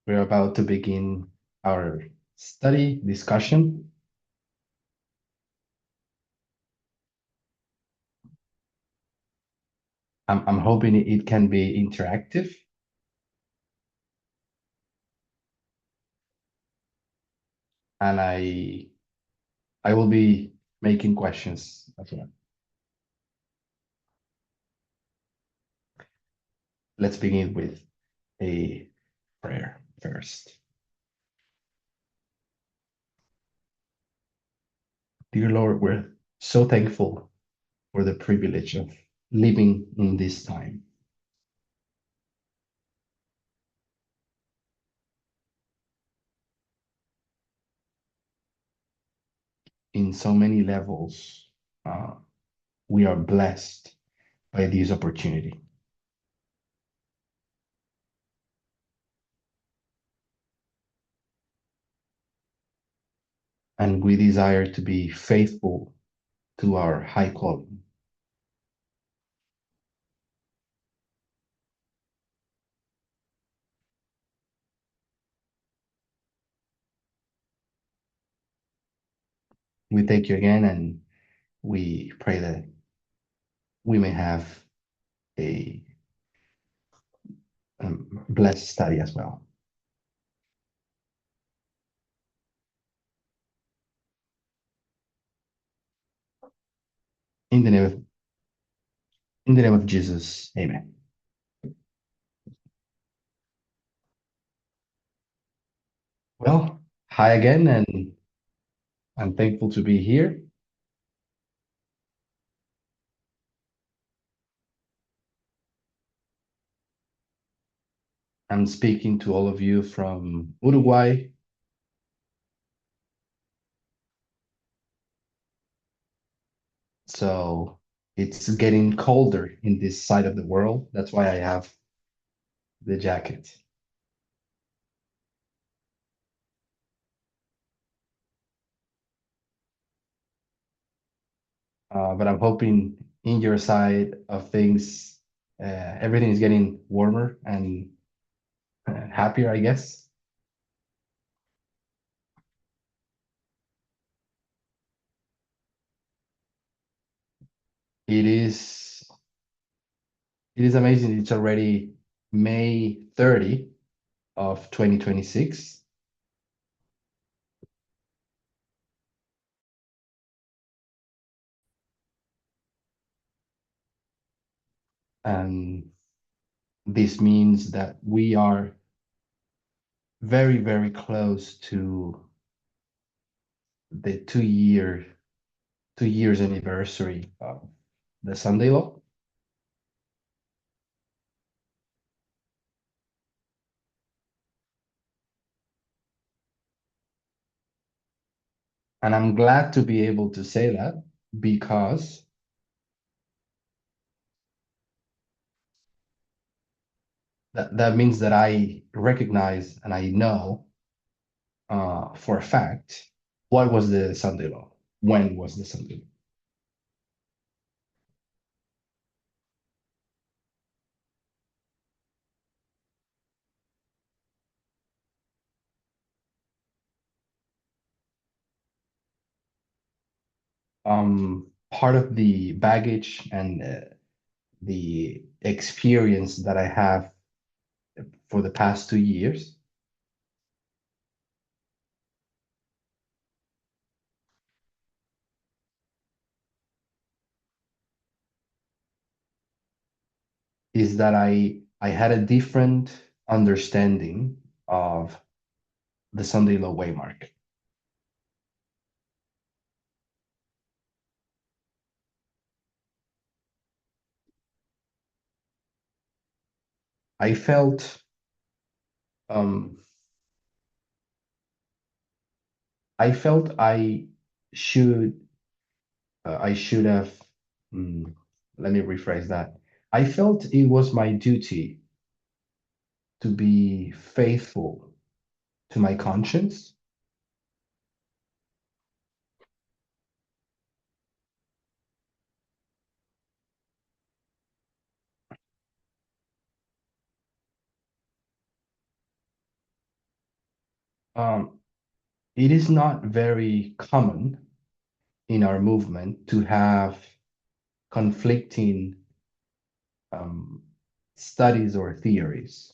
We're about to begin our study discussion. I'm hoping it can be interactive, and I will be making questions as well. Let's begin with a prayer first. Dear Lord, we're so thankful for the privilege of living in this time. In so many levels, uh, we are blessed by this opportunity. And we desire to be faithful to our high calling. We thank you again, and we pray that we may have a blessed study as well. In the name of Jesus, Amen. Well, hi again, and I'm thankful to be here. I'm speaking to all of you from Uruguay. So it's getting colder in this side of the world. That's why I have the jacket. But I'm hoping in your side of things, everything is getting warmer and happier, I guess. It is it is amazing. It's already May 30 of 2026. And this means that we are very, very close to the 2 years anniversary of the Sunday Law. And I'm glad to be able to say that because that means that I recognize and I know for a fact what was the Sunday Law, when was the Sunday Law. Part of the baggage and the experience that I have for the past 2 years is that I had a different understanding of the Sunday Law Waymark. I felt um, I should I should have mm, let me rephrase that. I felt it was my duty to be faithful to my conscience. Um, it is not very common in our movement to have conflicting um, studies or theories.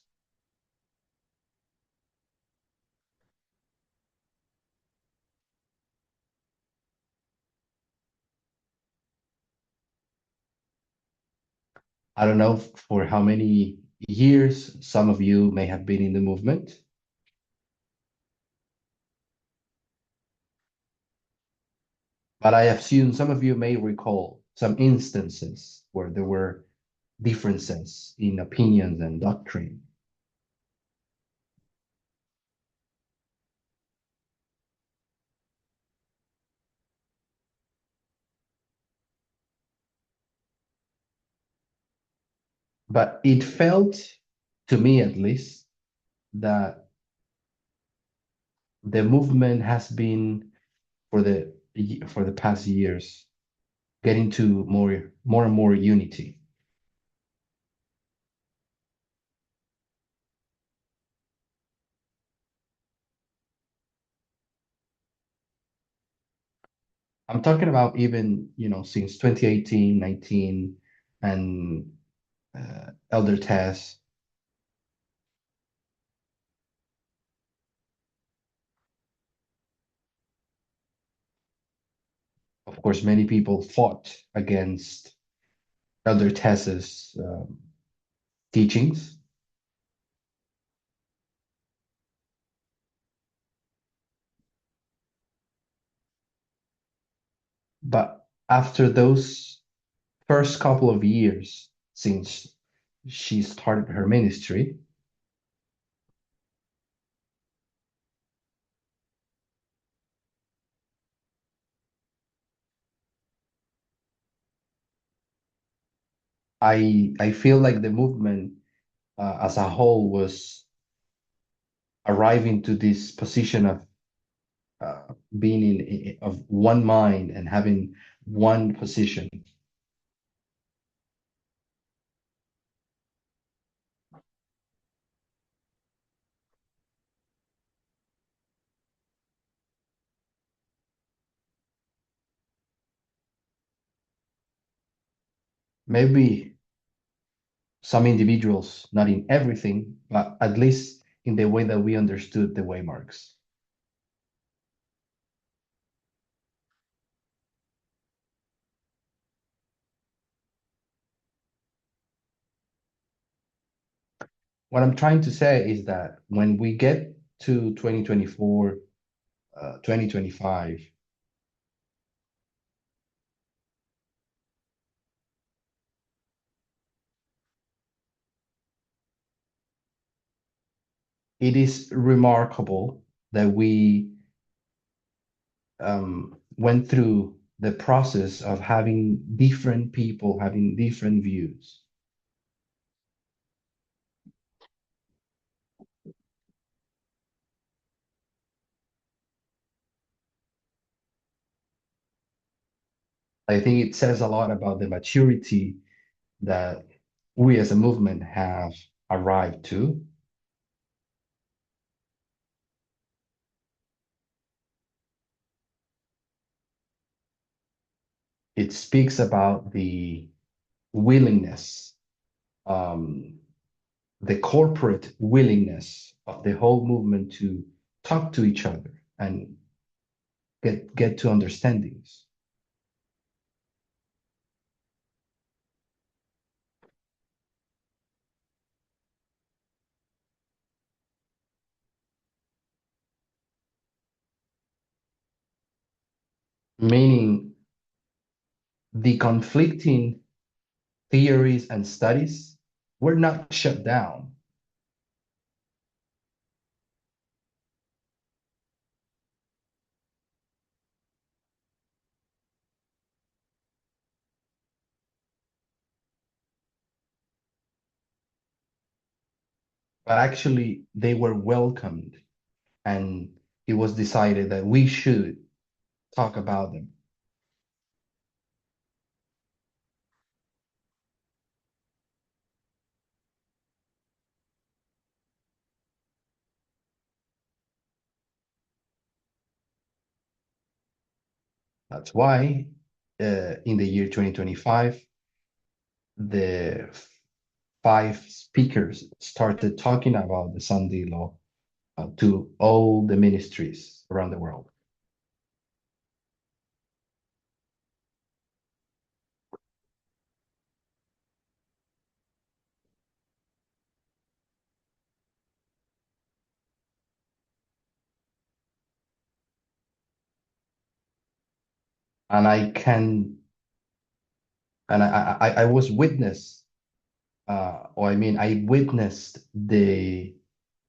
I don't know for how many years some of you may have been in the movement, but I assume some of you may recall some instances where there were differences in opinions and doctrine. But it felt, to me at least, that the movement has been for the past years getting to more and more unity. I'm talking about even, since 2018, 19, and elder tests. Of course, many people fought against elder tests' teachings, but after those first couple of years since she started her ministry, I feel like the movement as a whole was arriving to this position of being of one mind and having one position. Maybe some individuals, not in everything, but at least in the way that we understood the waymarks. What I'm trying to say is that when we get to 2024, 2025, it is remarkable that we went through the process of having different people having different views. I think it says a lot about the maturity that we as a movement have arrived to. It speaks about the willingness, um, the corporate willingness of the whole movement to talk to each other and get to understandings. Meaning the conflicting theories and studies were not shut down, but actually they were welcomed, and it was decided that we should talk about them. That's why in the year 2025, the five speakers started talking about the Sunday law to all the ministries around the world. And I can, and I was witness, or I mean, I witnessed the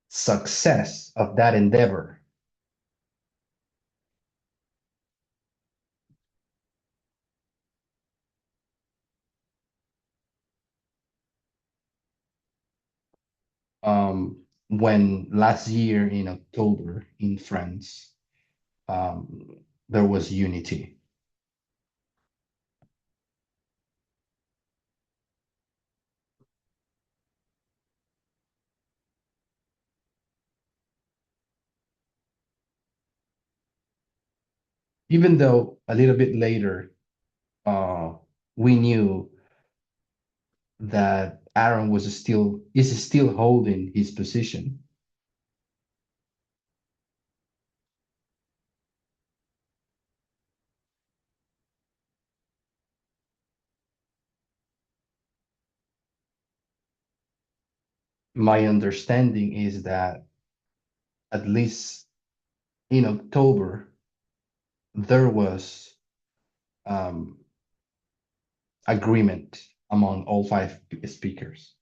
success of that endeavor. When last year in October in France, there was unity. Even though a little bit later, uh, we knew that Aaron is still holding his position. My understanding is that at least in October, there was um, agreement among all five speakers.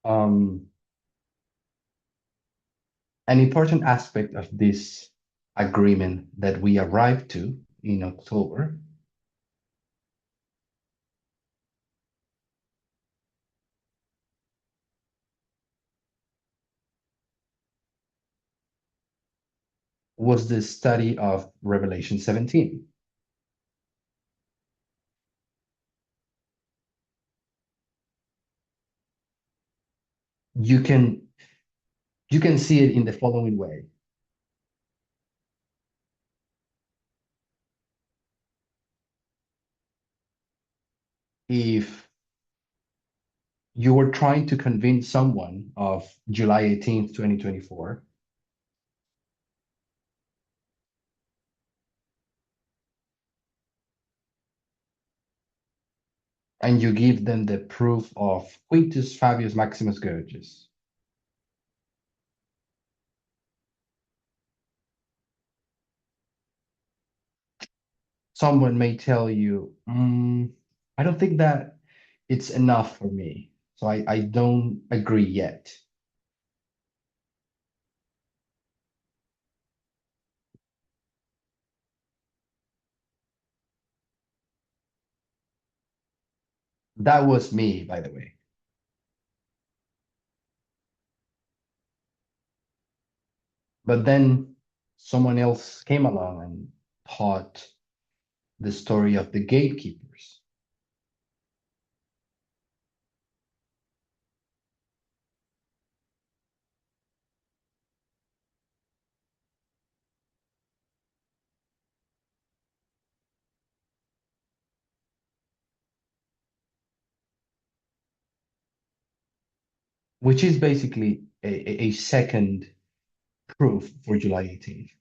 Um, an important aspect of this agreement that we arrived to in October was the study of Revelation 17. You can you can see it in the following way. If you were trying to convince someone of July 18th, 2024, and you give them the proof of Quintus Fabius Maximus Gorgias, someone may tell you, I don't think that it's enough for me. So I don't agree yet. That was me, by the way. But then someone else came along and taught the story of the gatekeepers, which is basically a second proof for July 18th.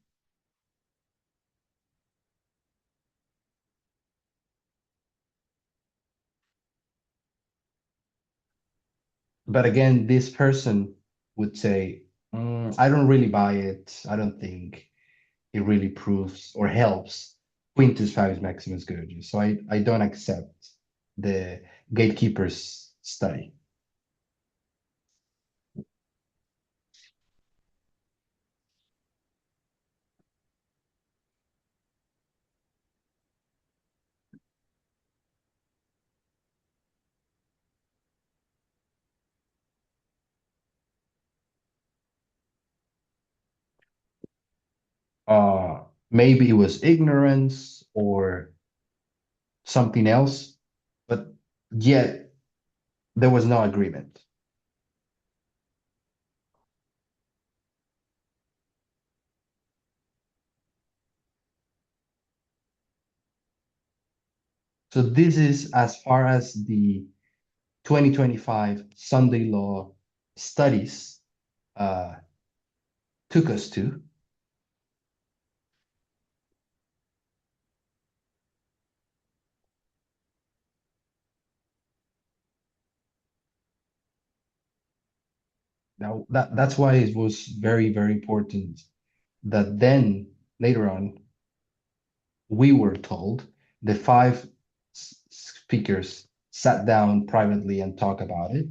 But again, this person would say, I don't really buy it. I don't think it really proves or helps Quintus Fabius Maximus Gorgias. So I don't accept the gatekeepers study. Maybe it was ignorance or something else, but yet there was no agreement. So this is as far as the 2025 Sunday law studies uh, took us to. Now that's why it was very, very important that then later on we were told the five speakers sat down privately and talked about it.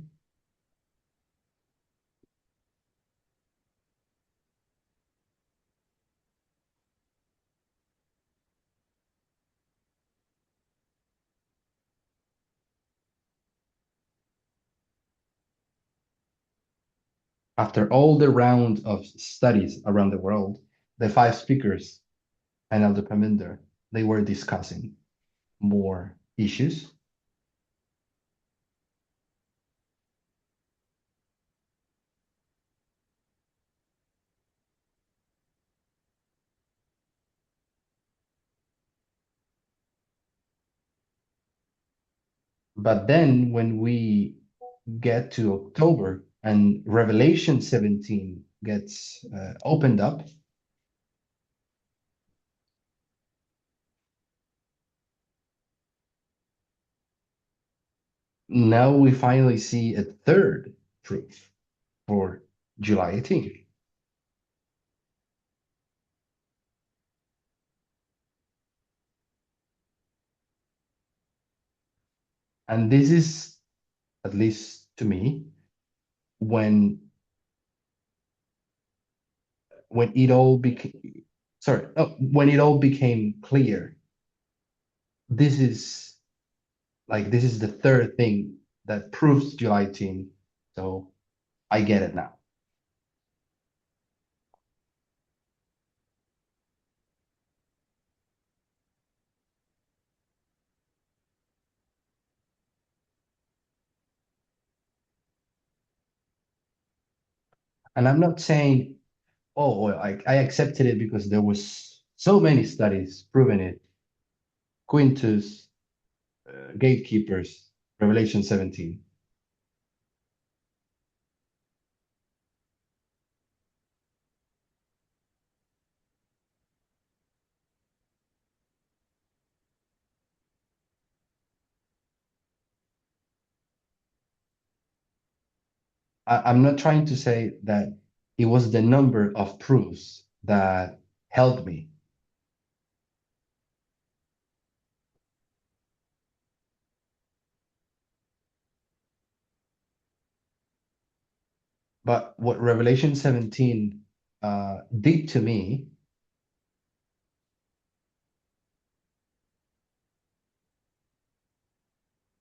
After all the round of studies around the world, the five speakers and Elder Paminder, they were discussing more issues. But then when we get to October and Revelation 17 gets opened up, now we finally see a third proof for July 18th. And this is, at least to me, when when it all became sorry, oh, when it all became clear. This is this is the third thing that proves July 18th. So I get it now. And I'm not saying, oh, well, I accepted it because there was so many studies proving it. Quintus, gatekeepers, Revelation 17. I'm not trying to say that it was the number of proofs that helped me, but what Revelation 17 did to me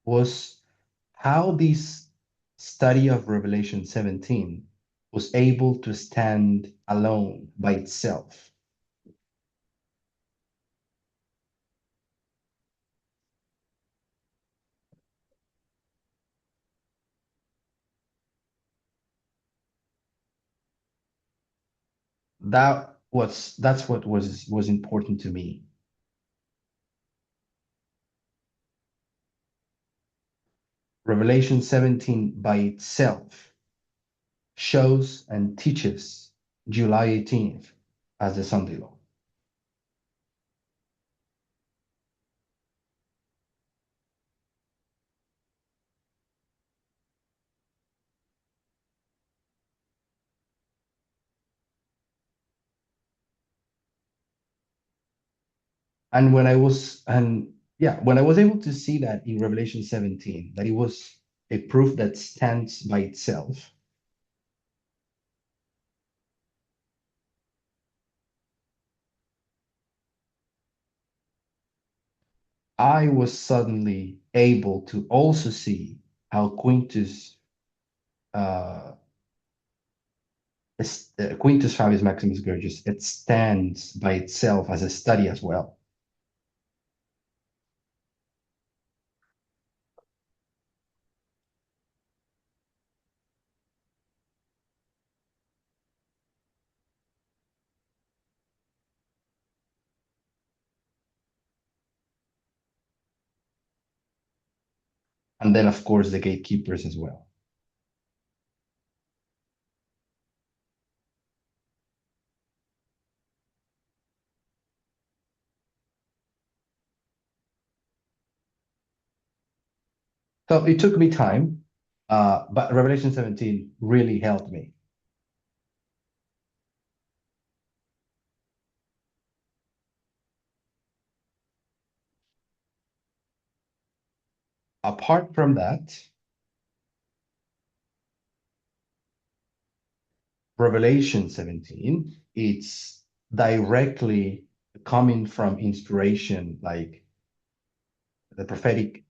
was how this study of Revelation 17 was able to stand alone by itself. That's what was important to me. Revelation 17 by itself shows and teaches July 18th as the Sunday law. And when I was able to see that in Revelation 17, that it was a proof that stands by itself, I was suddenly able to also see how Quintus uh, Quintus Fabius Maximus Gorgias, it stands by itself as a study as well. And then, of course, the gatekeepers as well. So it took me time, but Revelation 17 really helped me. Apart from that, Revelation 17, it's directly coming from inspiration, like the prophetic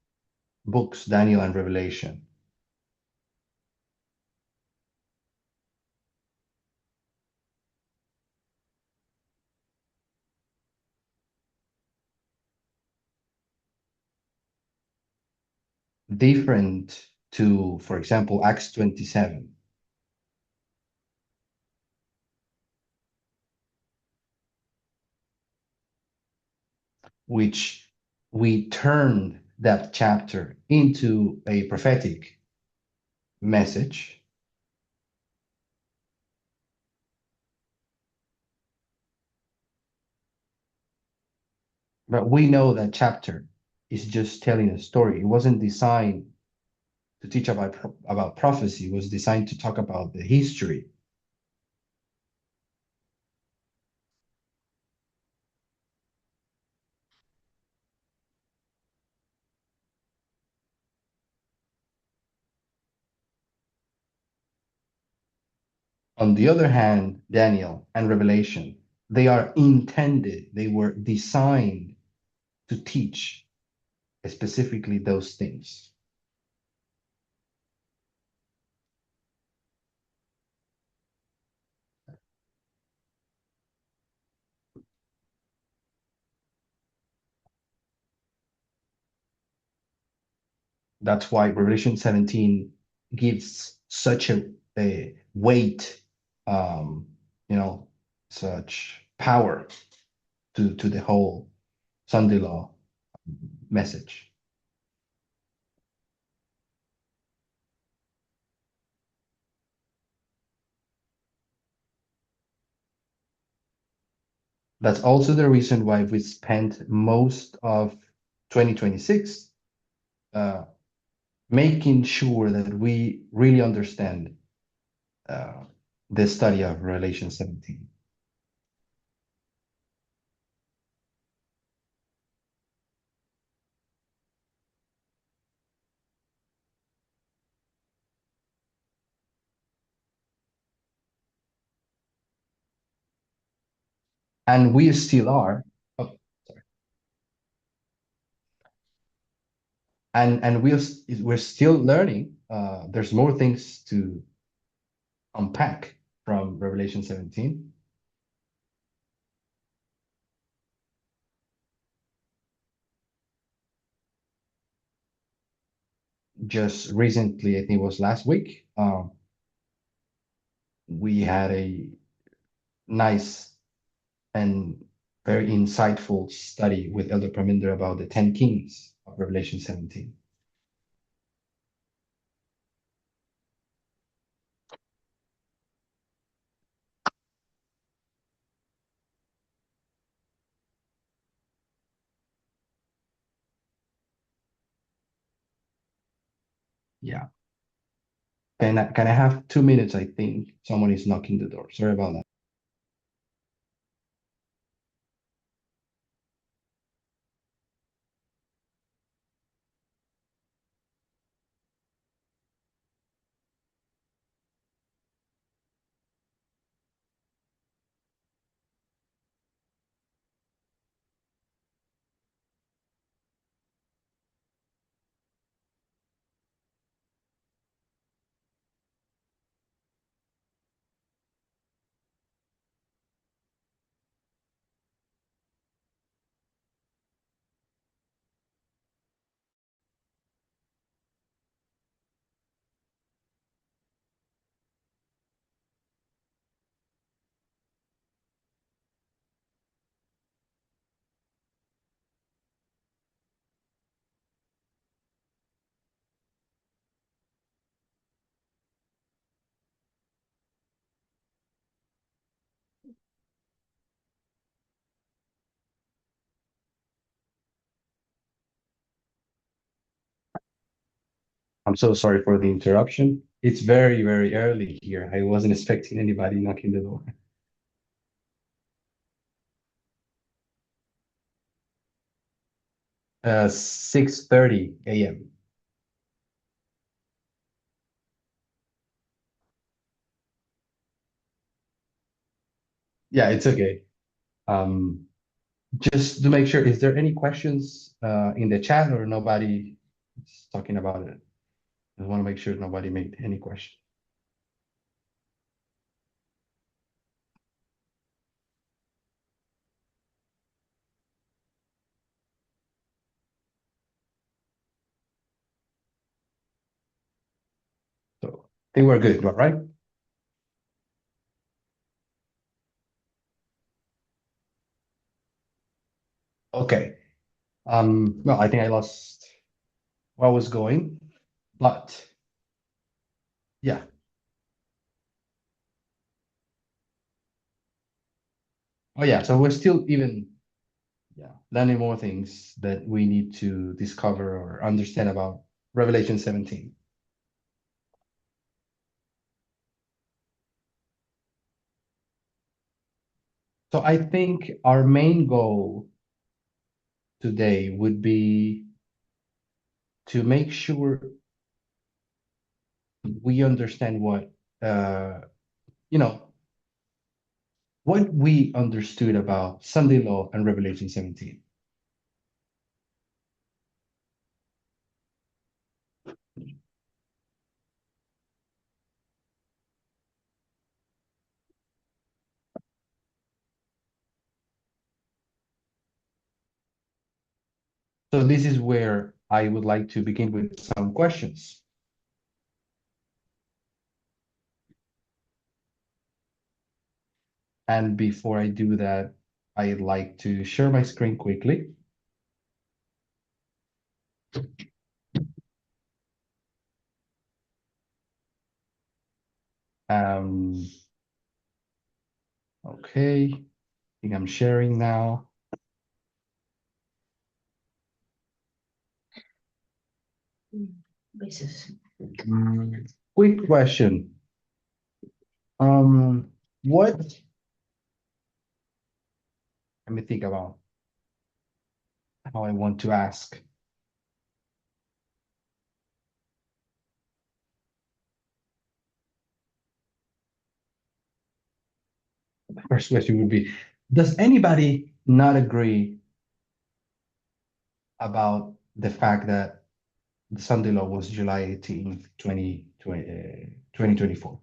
books, Daniel and Revelation. Different to, for example, Acts 27, which we turned that chapter into a prophetic message. But we know that chapter is just telling a story. It wasn't designed to teach about prophecy. It was designed to talk about the history. On the other hand, Daniel and Revelation, they are intended, they were designed to teach specifically those things. That's why Revelation 17 gives such a weight, um, you know, such power to the whole Sunday law message. That's also the reason why we spent most of 2026 uh, making sure that we really understand uh, the study of Revelation 17. And we still are. Oh, sorry. And we're still learning. There's more things to unpack from Revelation 17. Just recently, I think it was last week, we had a nice and very insightful study with Elder Praminder about the 10 kings of Revelation 17. Yeah. Can I have 2 minutes? I think someone is knocking the door. Sorry about that. I'm so sorry for the interruption. It's very, very early here. I wasn't expecting anybody knocking the door. 6:30 a.m. Yeah, it's okay. Um, just to make sure, is there any questions in the chat or nobody is talking about it? I want to make sure nobody made any question. So I think we're good, right? Okay. Well, I think I lost where I was going, but yeah. Oh yeah, so we're still even yeah, learning more things that we need to discover or understand about Revelation 17. So I think our main goal today would be to make sure we understand what uh you know what we understood about Sunday law and Revelation 17. So this is where I would like to begin with some questions. And before I do that, I'd like to share my screen quickly. Um, okay, I think I'm sharing now. Quick question. What, let me think about how I want to ask. The first question would be, does anybody not agree about the fact that the Sunday law was July 18th, 2024?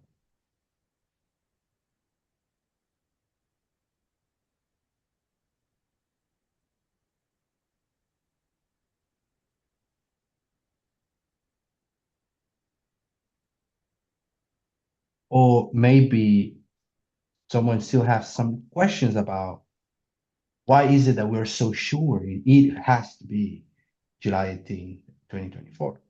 Or maybe someone still has some questions about why is it that we're so sure it has to be July 18th, 2024?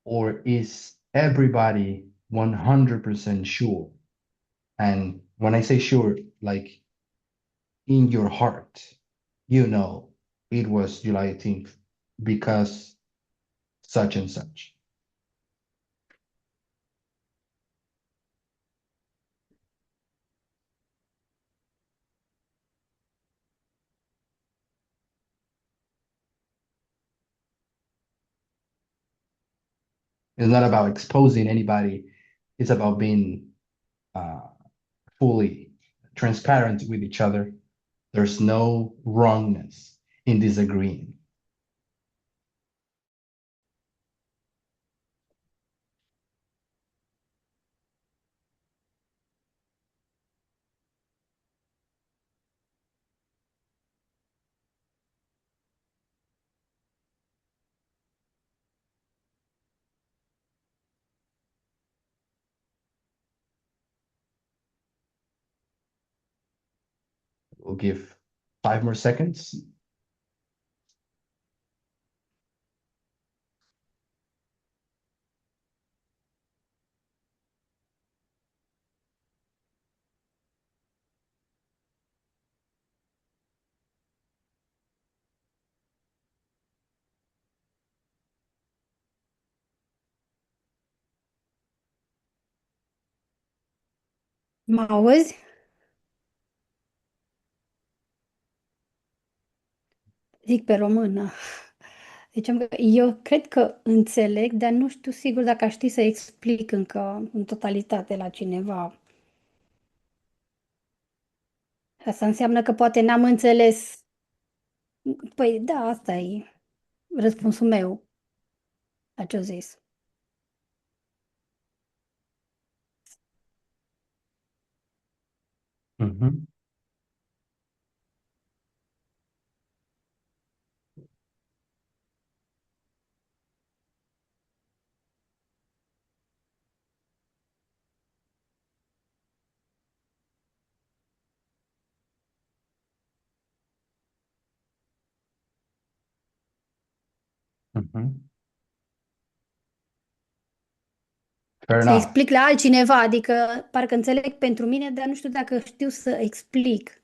Or is everybody 100% sure? And when I say sure, like in your heart, you know it was July 18th because such and such. It's not about exposing anybody, it's about being uh, fully transparent with each other. There's no wrongness in disagreeing. We'll give 5 more seconds. Mă auzi? Zic pe română. Deci eu cred că înțeleg, dar nu știu sigur dacă aș ști să explic încă în totalitate la cineva. Asta înseamnă că poate n-am înțeles. Păi da, asta e răspunsul meu la ce-o zis. Mhm, mhm. Fair Să enough. explic la altcineva, adică parcă înțeleg pentru mine, dar nu știu dacă știu să explic.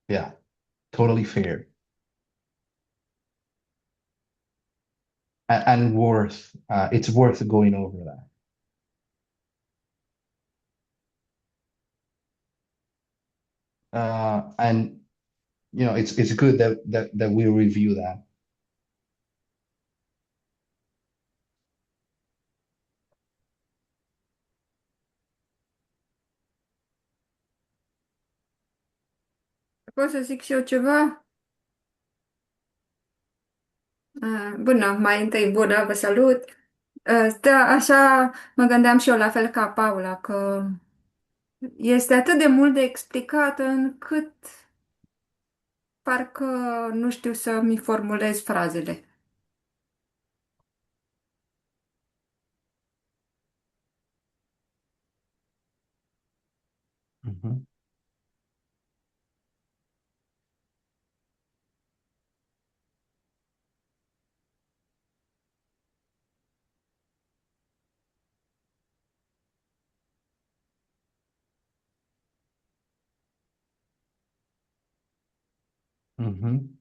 Yeah, totally fair. And worth, it's worth going over that. And it's good that we review that. Pot să zic și eu ceva? Bună, mai întâi bună, vă salut. Da, așa mă gândeam și eu la fel ca Paula, că este atât de mult de explicat încât parcă nu știu să-mi formulez frazele. Mhm, mhm.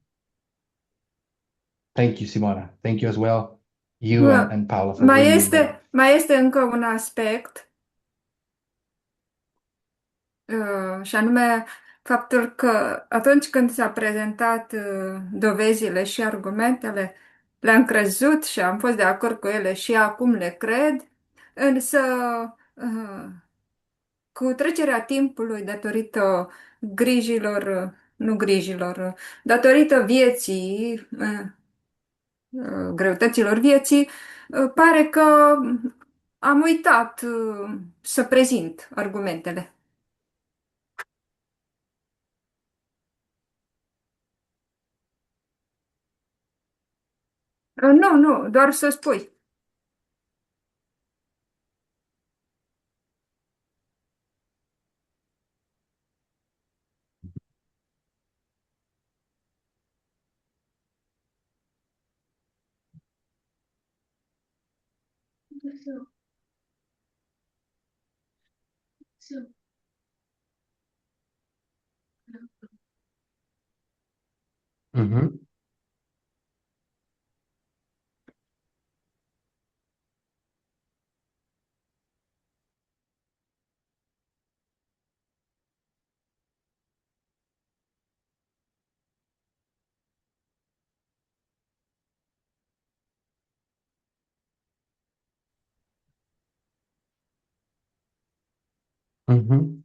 Thank you, Simona. Thank you as well, you and, Bă, and Paula, for bringing that. mai este încă un aspect, și anume faptul că atunci când s-a prezentat dovezile și argumentele, le-am crezut și am fost de acord cu ele și acum le cred, însă uh, cu trecerea timpului, datorită grijilor, nu grijilor, datorită vieții, greutăților vieții, pare că am uitat să prezint argumentele. Nu, nu, doar să spui. Mhm, mhm.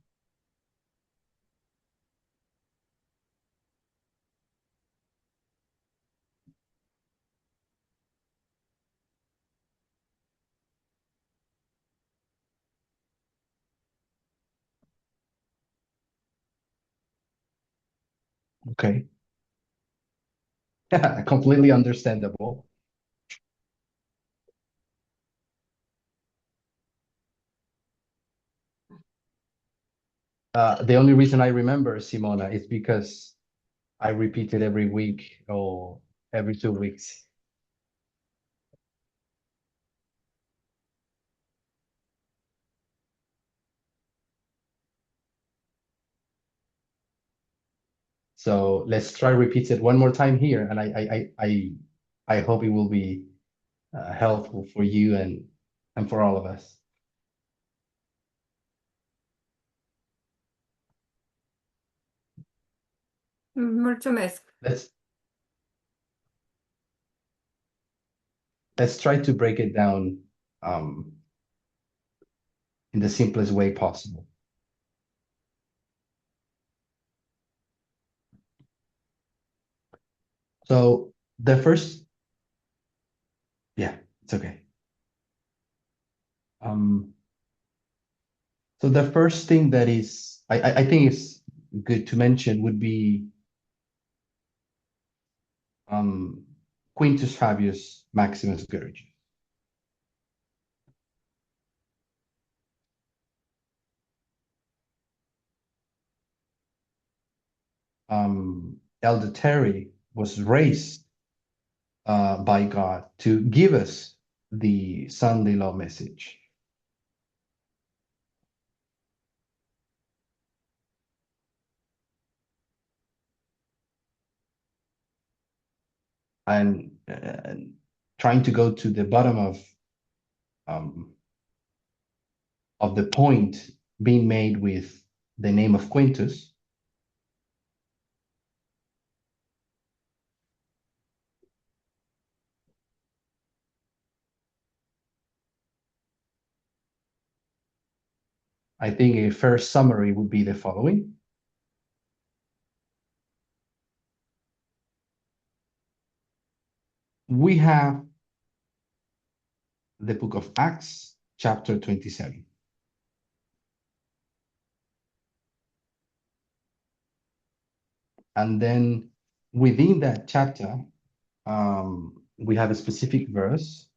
Okay. Completely understandable. The only reason I remember Simona is because I repeat it every week or every 2 weeks. So let's try repeat it one more time here, and I hope it will be helpful for you and for all of us. Mulțumesc. Let's try to break it down in the simplest way possible. So the first, yeah, it's okay. So the first thing that is, I think is good to mention would be Quintus Fabius Maximus Gurgi. Elder Terry was raised by God to give us the Sunday law message. And trying to go to the bottom of the point being made with the name of Quintus, I think a first summary would be the following. We have the book of Acts, chapter 27. And then within that chapter, we have a specific verse.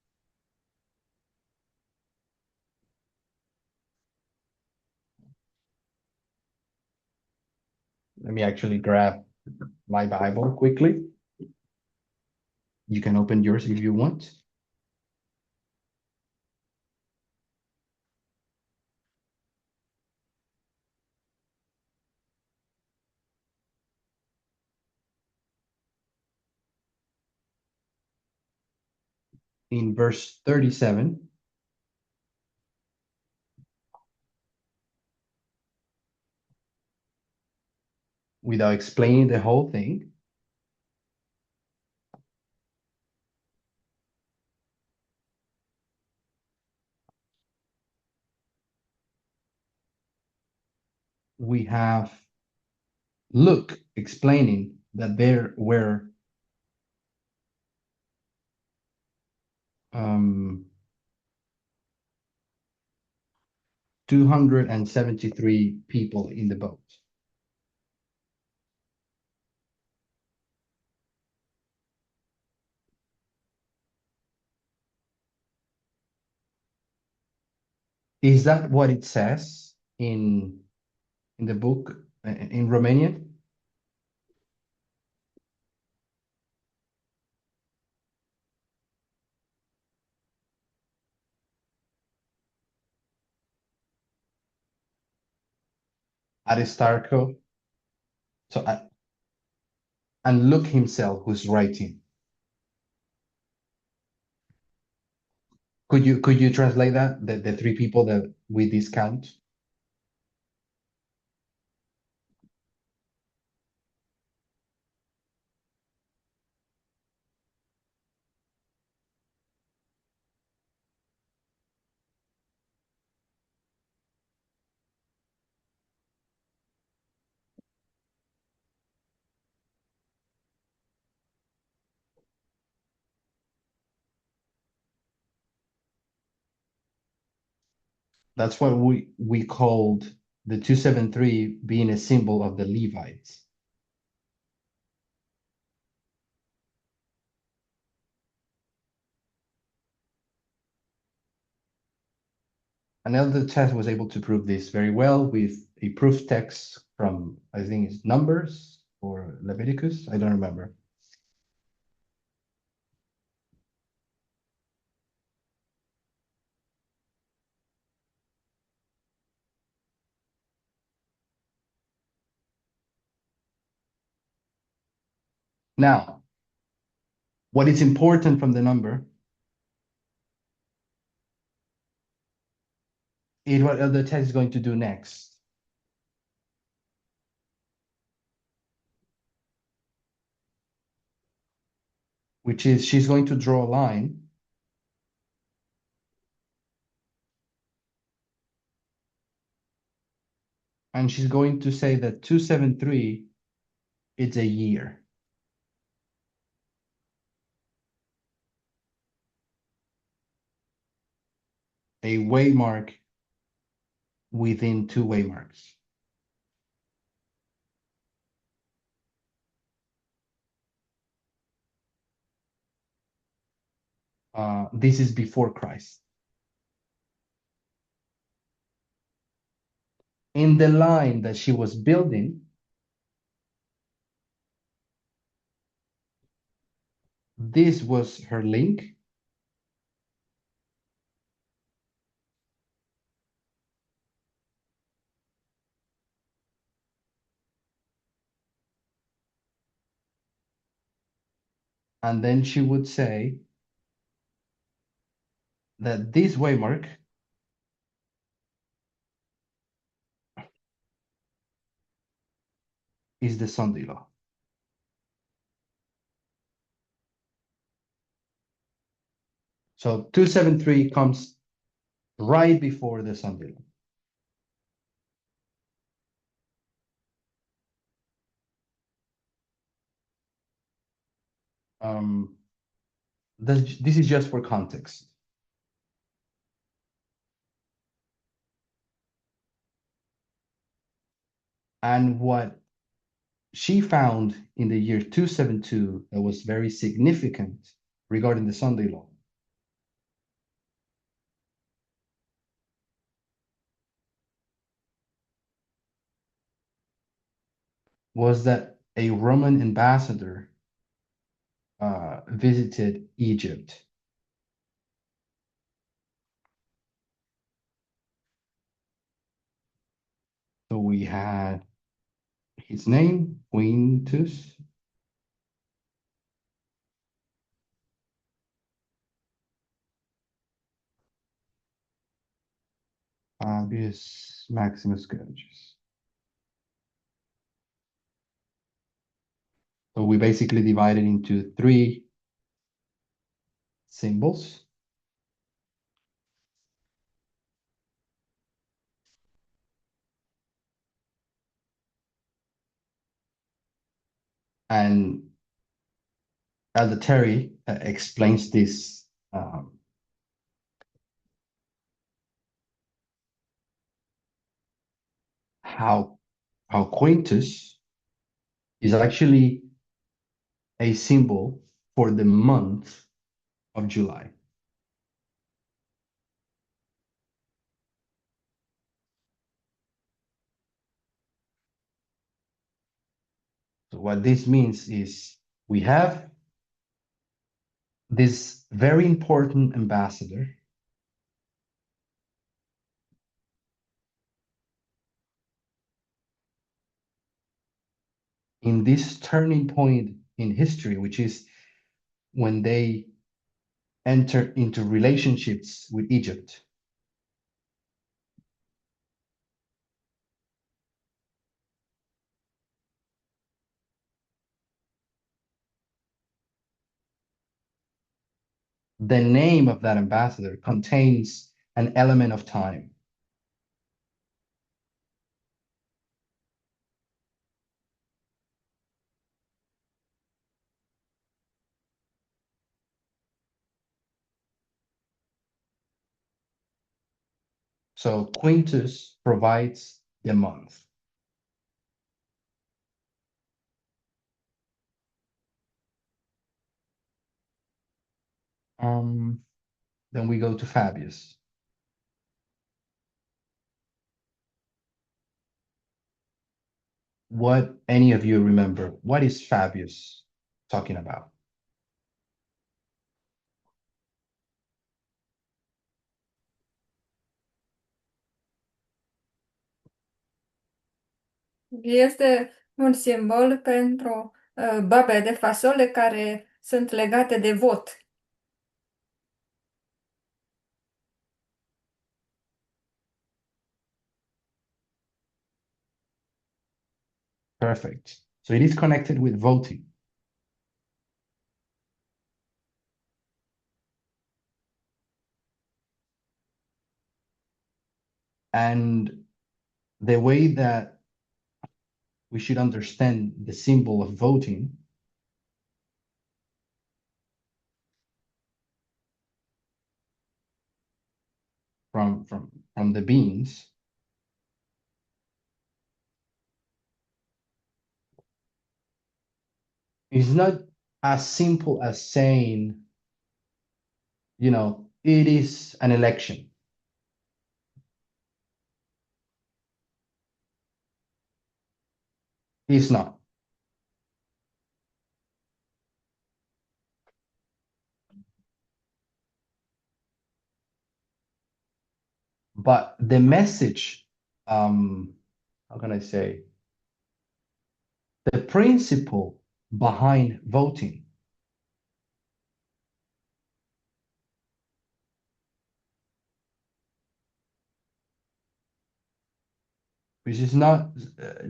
Let me actually grab my Bible quickly. You can open yours if you want. In verse 37, without explaining the whole thing, we have Luke explaining that there were 273 people in the boat. Is that what it says in the book in Romanian? Aristarco. So and Luke himself who's writing. Could you translate that? The three people that we discount? That's what we called the 273 being a symbol of the Levites. And Elder Tess was able to prove this very well with a proof text from, I think it's Numbers or Leviticus, I don't remember. Now, what is important from the number is what the text is going to do next. Which is she's going to draw a line and she's going to say that 273 is a year. A waymark within two waymarks. This is before Christ. In the line that she was building, this was her link. And then she would say that this waymark is the Sunday law. So 273 comes right before the Sunday law. This is just for context. And what she found in the year 272 that was very significant regarding the Sunday law was that a Roman ambassador visited Egypt. So we had his name, Quintus. Fabius Maximus Gerges. So we basically divided into three symbols. And Elder Terry explains this how Quintus is actually a symbol for the month of July. So what this means is we have this very important ambassador in this turning point in history, which is when they enter into relationships with Egypt. The name of that ambassador contains an element of time. So Quintus provides the month. Then we go to Fabius. What any of you remember? What is Fabius talking about? Este un simbol pentru babe de fasole care sunt legate de vot. Perfect. So it is connected with voting. And the way that we should understand the symbol of voting from the beans is not as simple as saying, it is an election. It's not. But the message, how can I say, the principle behind voting which is not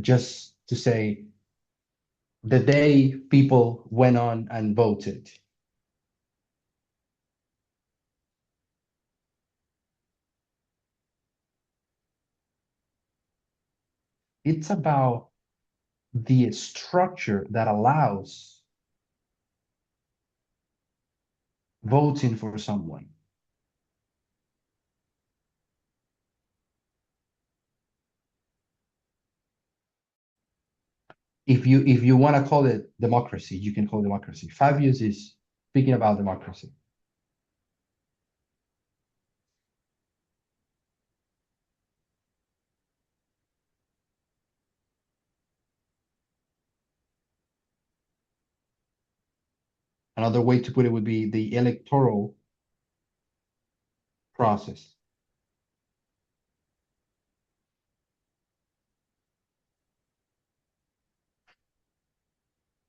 just to say the day people went on and voted. It's about the structure that allows voting for someone. If you want to call it democracy, you can call it democracy. 5 years is speaking about democracy. Another way to put it would be the electoral process.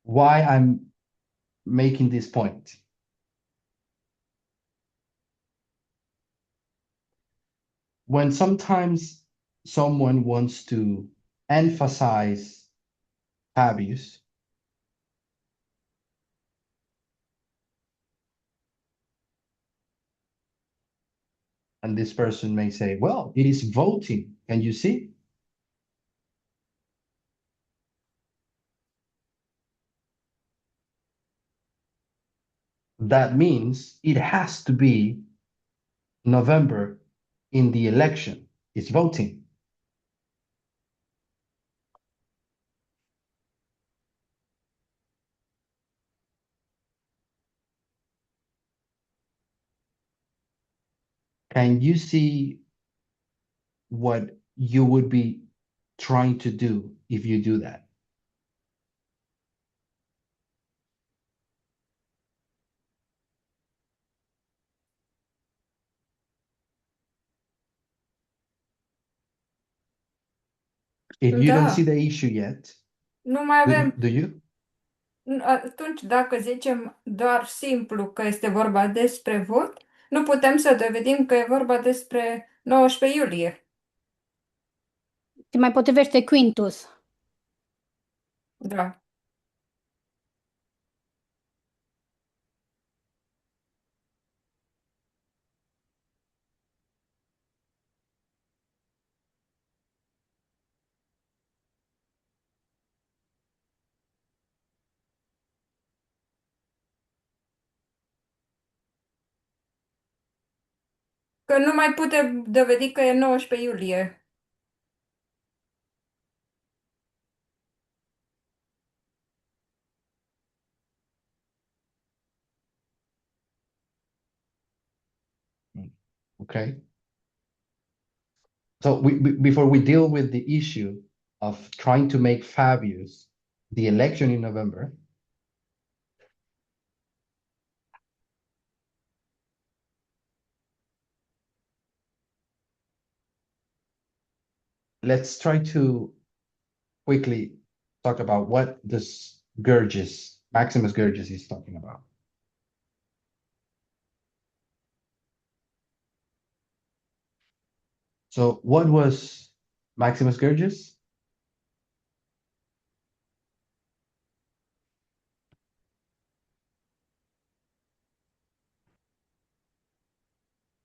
Why I'm making this point? When sometimes someone wants to emphasize abuse, and this person may say, well, it is voting. Can you see? That means it has to be November in the election. It's voting. Can you see what you would be trying to do if you do that? If you don't see Da, the issue yet, nu mai avem. do you? Atunci, dacă zicem doar simplu că este vorba despre vot, nu putem să dovedim că e vorba despre 19 iulie. Se mai potrivește Quintus. Da. Că nu mai putem dovedi că e 19 iulie. Okay. So before we deal with the issue of trying to make Fabius the election in November, let's try to quickly talk about what does Gurgis, Maximus Gurgis is talking about. So what was Maximus Gurgis?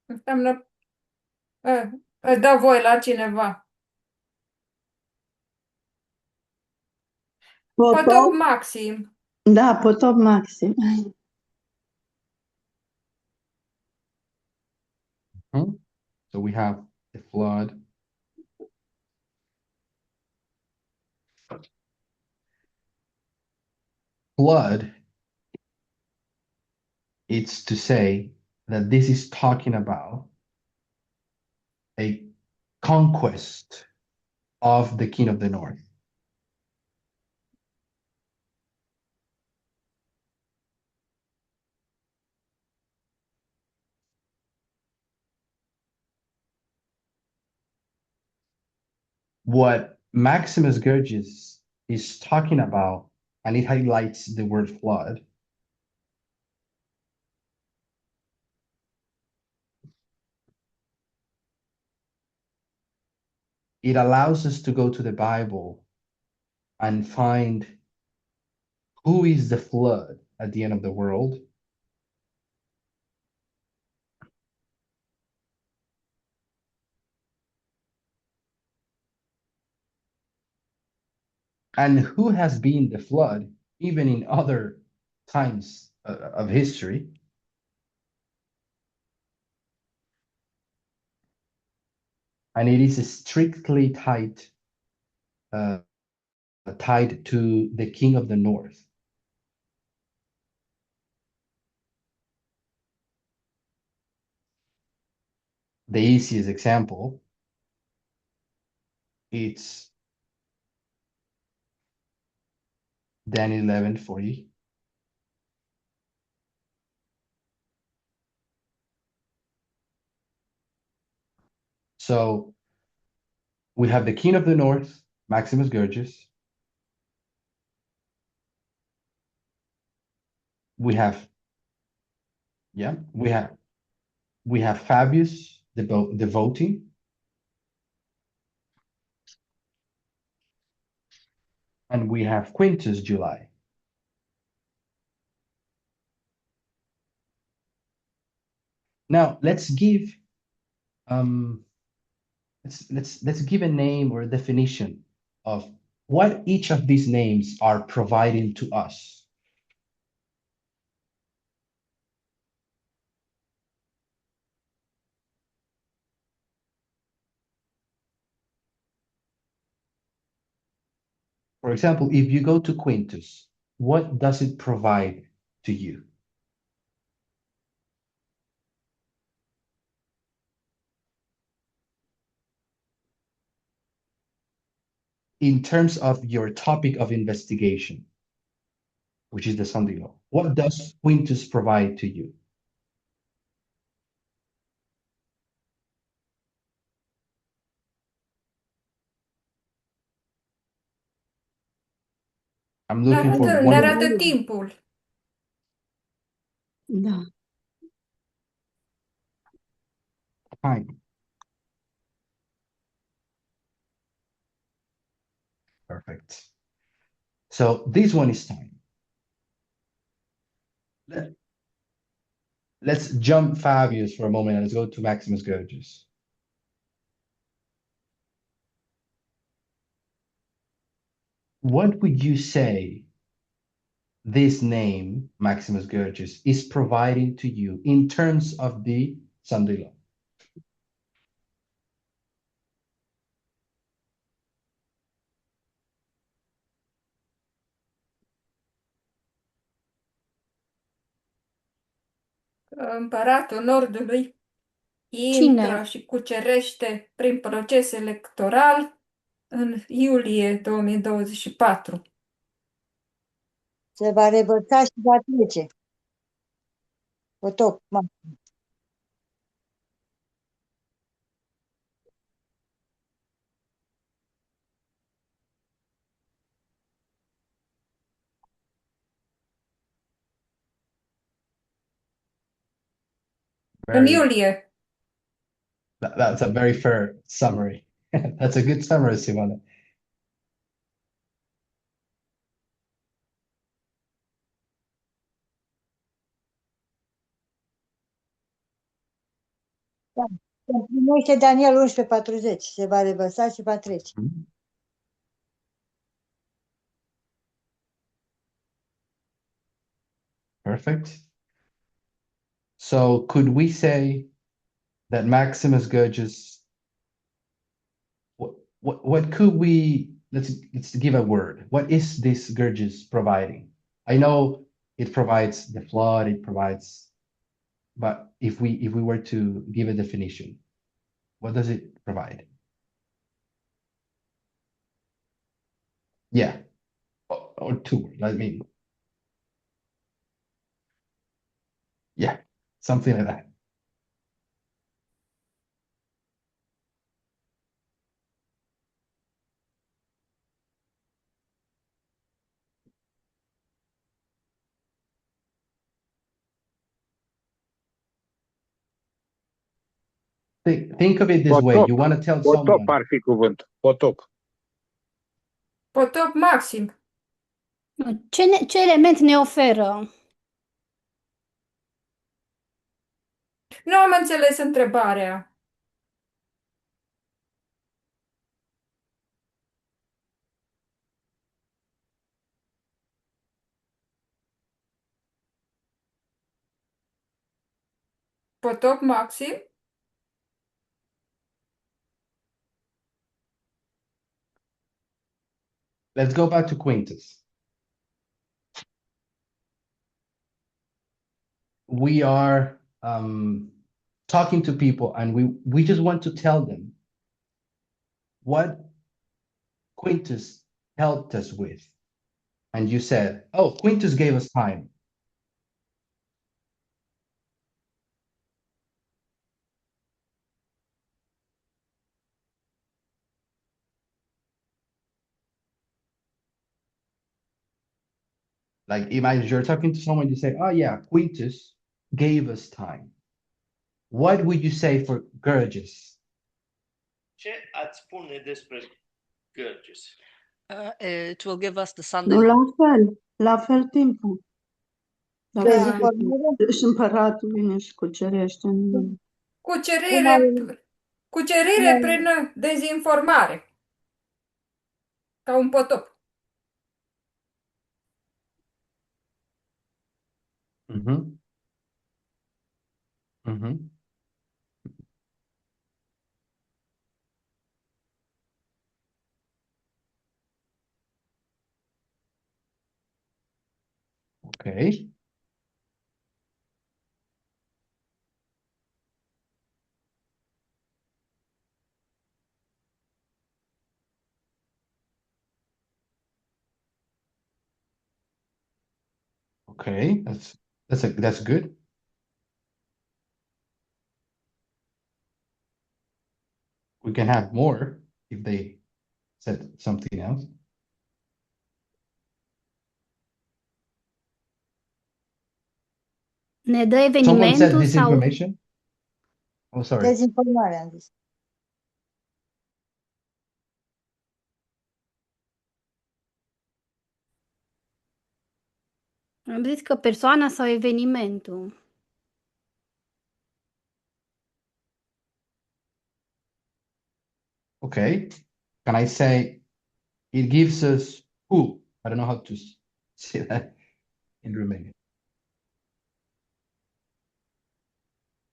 Înseamnă, dă voi la cineva. Potop Potop, maxim. da, potop maxim. So we have the flood. Flood, it's to say that this is talking about a conquest of the king of the north. What Maximus Gurgis is talking about, and it highlights the word flood, it allows us to go to the Bible and find who is the flood at the end of the world. And who has been the flood even in other times of history. And it is strictly tied to the king of the north. The easiest example, it's Daniel 11:40. So we have the king of the north, Maximus Gurgis. We have, yeah, we have Fabius devoting. And we have Quintus July. Now let's give let's give a name or a definition of what each of these names are providing to us. For example, if you go to Quintus, what does it provide to you? In terms of your topic of investigation, which is the Sunday law, what does Quintus provide to you? I'm looking for Ne one arată word. timpul. Da. Time. Perfect. So this one is time. Let's jump Fabius for a moment and let's go to Maximus Gurgis. What would you say this name, Maximus Gurgis, is providing to you in terms of the Sunday law? Împăratul Nordului Cine? intră și cucerește prin proces electoral în iulie 2024. Se va revărsa și va trece. Potop. În Very, iulie. that's a very fair summary. That's a good summary, Simona. Da. Se împlinește Daniel 11:40. Se va revărsa și va trece. Perfect. So could we say that Maximus Gurgis, what could we, let's give a word. What is this Gurgis providing? I know it provides the flood, it provides, but if we were to give a definition, what does it provide? Yeah, or two, I mean, yeah, something like that. Think of it this way. Potop. You want to tell Potop someone, ar fi cuvântul. Potop. Potop maxim. Ce element ne oferă? Nu am înțeles întrebarea. Potop maxim? let's go back to Quintus. We are talking to people and we just want to tell them what Quintus helped us with. And you said, oh, Quintus gave us time. Like imagine you're talking to someone, you say, oh yeah, Quintus gave us time. What would you say for Gurgis? Ce ați spune despre Gurgis? It will give us the Nu, Sunday. la fel timpul. Dacă Dezinformare? și împăratul vine și cucerește. Cucerire prin dezinformare. Ca un potop. Mm-hmm. Mm-hmm. Okay. Okay, that's good. We can have more if they said something else. Ne dă Someone said evenimentul sau disinformation. Oh, sorry. Dezinformare, am zis. am zis că persoana sau evenimentul? Okay. Can I say it gives us who? I don't know how to say that in Romanian.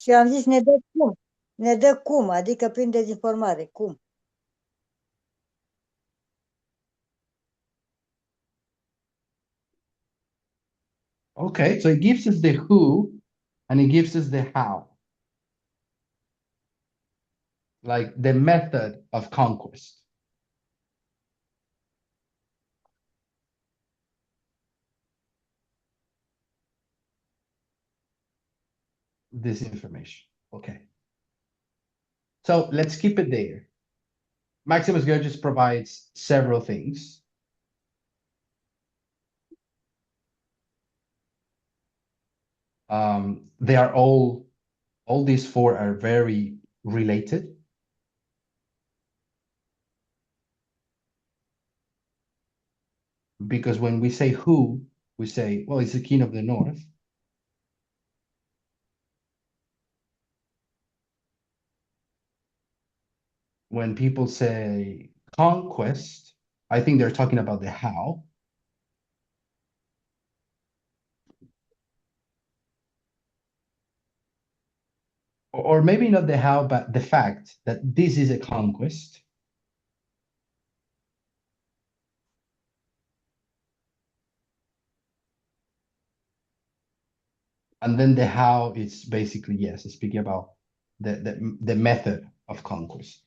Și am zis ne dă cum. Ne dă cum, adică prin dezinformare. Cum? Okay, so it gives us the who and it gives us the how. Like the method of conquest. This information. Okay. So let's keep it there. Maximus Gurgis provides several things. They are all All these four are very related. Because when we say who, we say, well, it's the king of the north. When people say conquest, I think they're talking about the how. Or maybe not the how, but the fact that this is a conquest. And then the how is basically, yes, speaking about the method of conquest.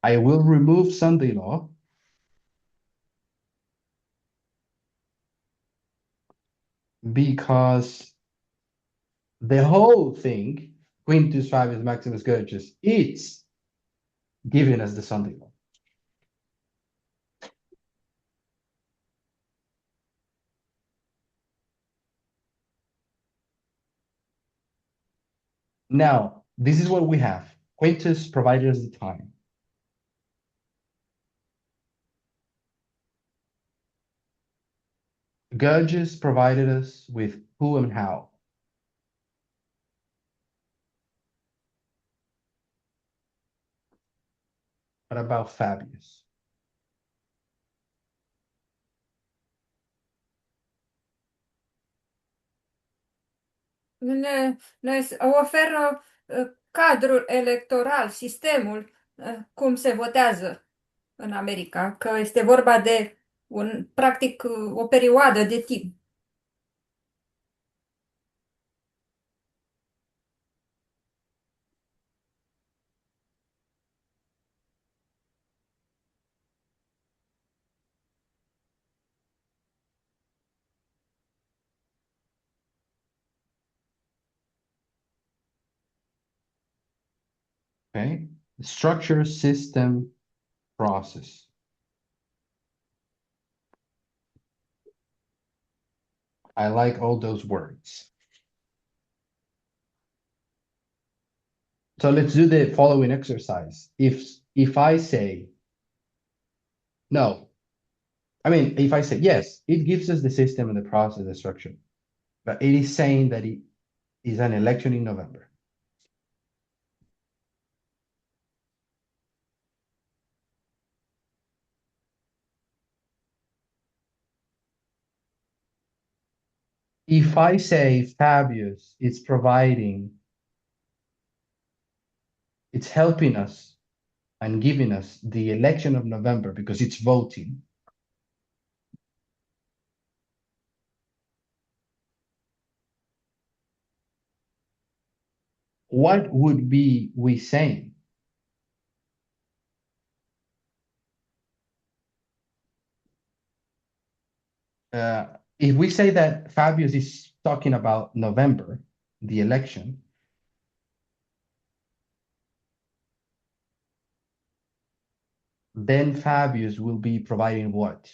I will remove Sunday law because the whole thing, Quintus Fabius Maximus Goetus, it's giving us the Sunday law. Now, this is what we have. Quintus provided us the time. Gurgis provided us with who and how. What about Fabius? Ne oferă cadrul electoral, sistemul, cum se votează în America, că este vorba de practic o perioadă de timp. Okay, structure, system, process. I like all those words. So let's do the following exercise. If I say no, I mean, if I say yes, it gives us the system and the process, the structure, but it is saying that it is an election in November. If I say Fabius, it's helping us and giving us the election of November because it's voting. What would be we saying? If we say that Fabius is talking about November, the election, then Fabius will be providing what?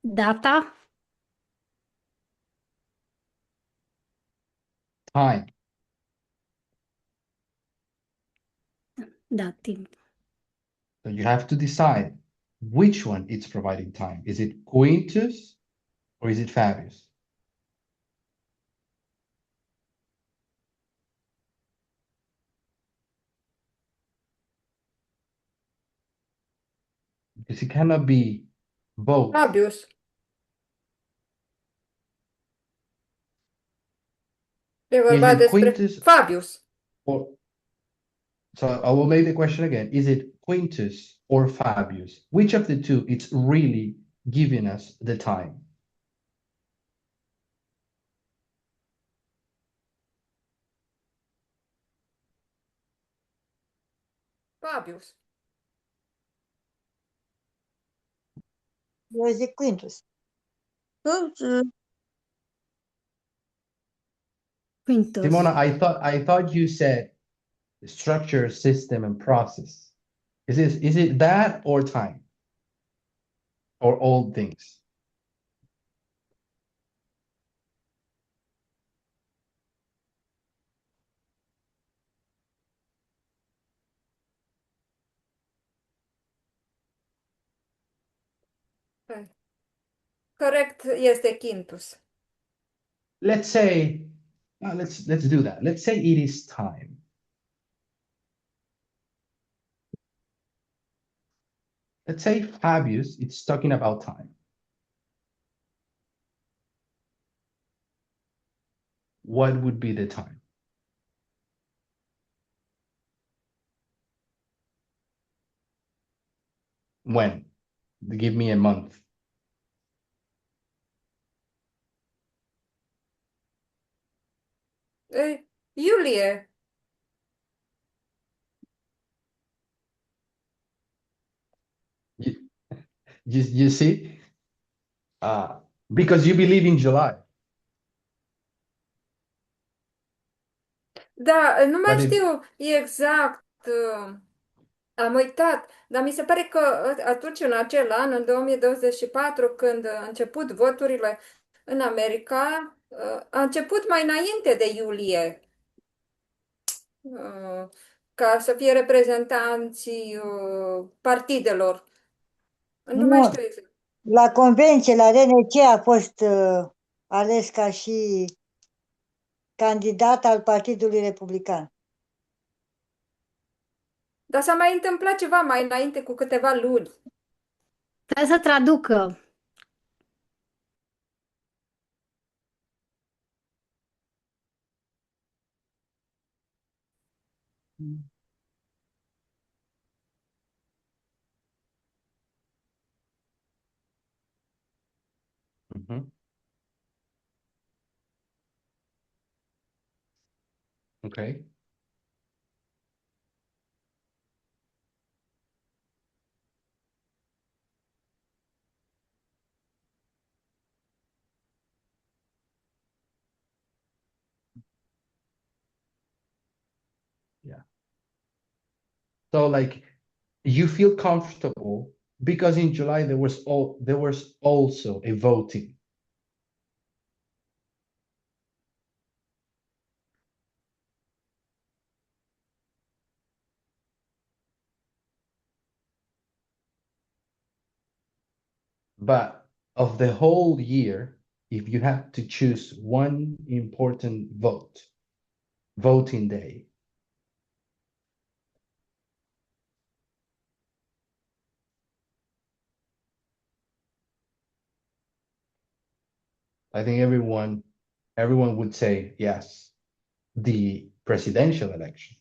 Data, Time. da, timp. So you have to decide which one it's providing time. Is it Quintus or is it Fabius? Because it cannot be both. Fabius. E vorba Is it despre Quintus Fabius. or so I will make the question again. Is it Quintus or Fabius? Which of the two it's really giving us the time? Fabius. Eu zic Quintus. Tu, Quintus. Simona, I thought you said structure, system, and process. Is it that or time or all things? Corect este Quintus. Let's say, let's do that. Let's say it is time. Let's say Fabius, it's talking about time. What would be the time? When? Give me a month. Iulie. You see? Because you believe in July. Da, nu mai But if știu exact. Am uitat, dar mi se pare că atunci, în acel an, în 2024, când a început voturile în America, a început mai înainte de iulie, ca să fie reprezentanții partidelor. Nu mai Nu, știu exact. la convenție, la RNC a fost ales ca și candidat al Partidului Republican. Dar s-a mai întâmplat ceva mai înainte cu câteva luni. Trebuie să traducă. Mhm. Okay. Yeah. So like you feel comfortable because in July there was also a voting. But of the whole year, if you had to choose one important voting day, I think everyone would say yes, the presidential election.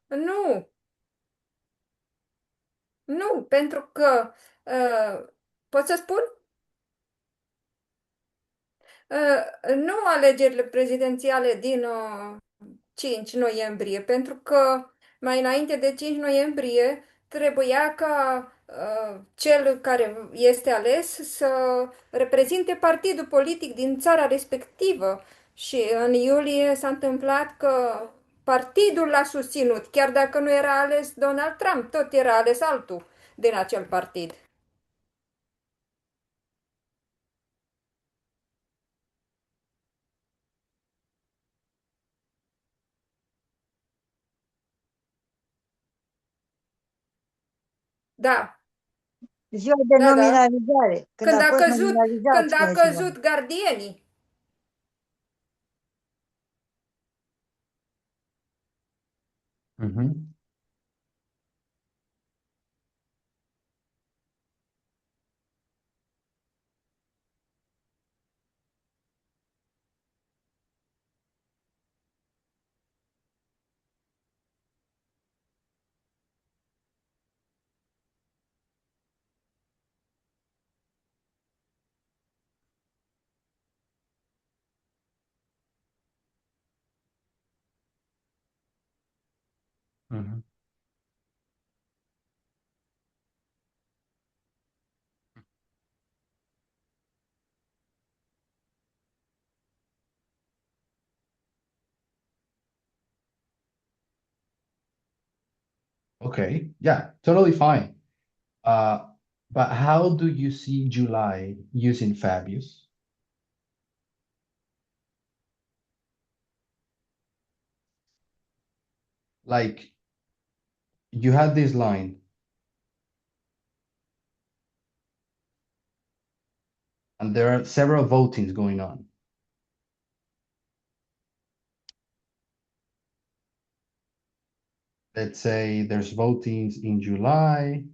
Nu, nu, pentru că pot să spun? Nu alegerile prezidențiale din 5 noiembrie, pentru că mai înainte de 5 noiembrie trebuia ca cel care este ales să reprezinte partidul politic din țara respectivă. Și în iulie s-a întâmplat că partidul l-a susținut, chiar dacă nu era ales Donald Trump, tot era ales altul din acel partid. Da, Ziua de da, da. nominalizare, când a fost nominalizat, Când a spune Simona. căzut gardienii. Mhm. Mhm. Okay, yeah, totally fine. But how do you see July using Fabius? Like you had this line, and there are several votings going on. Let's say there's votings in July.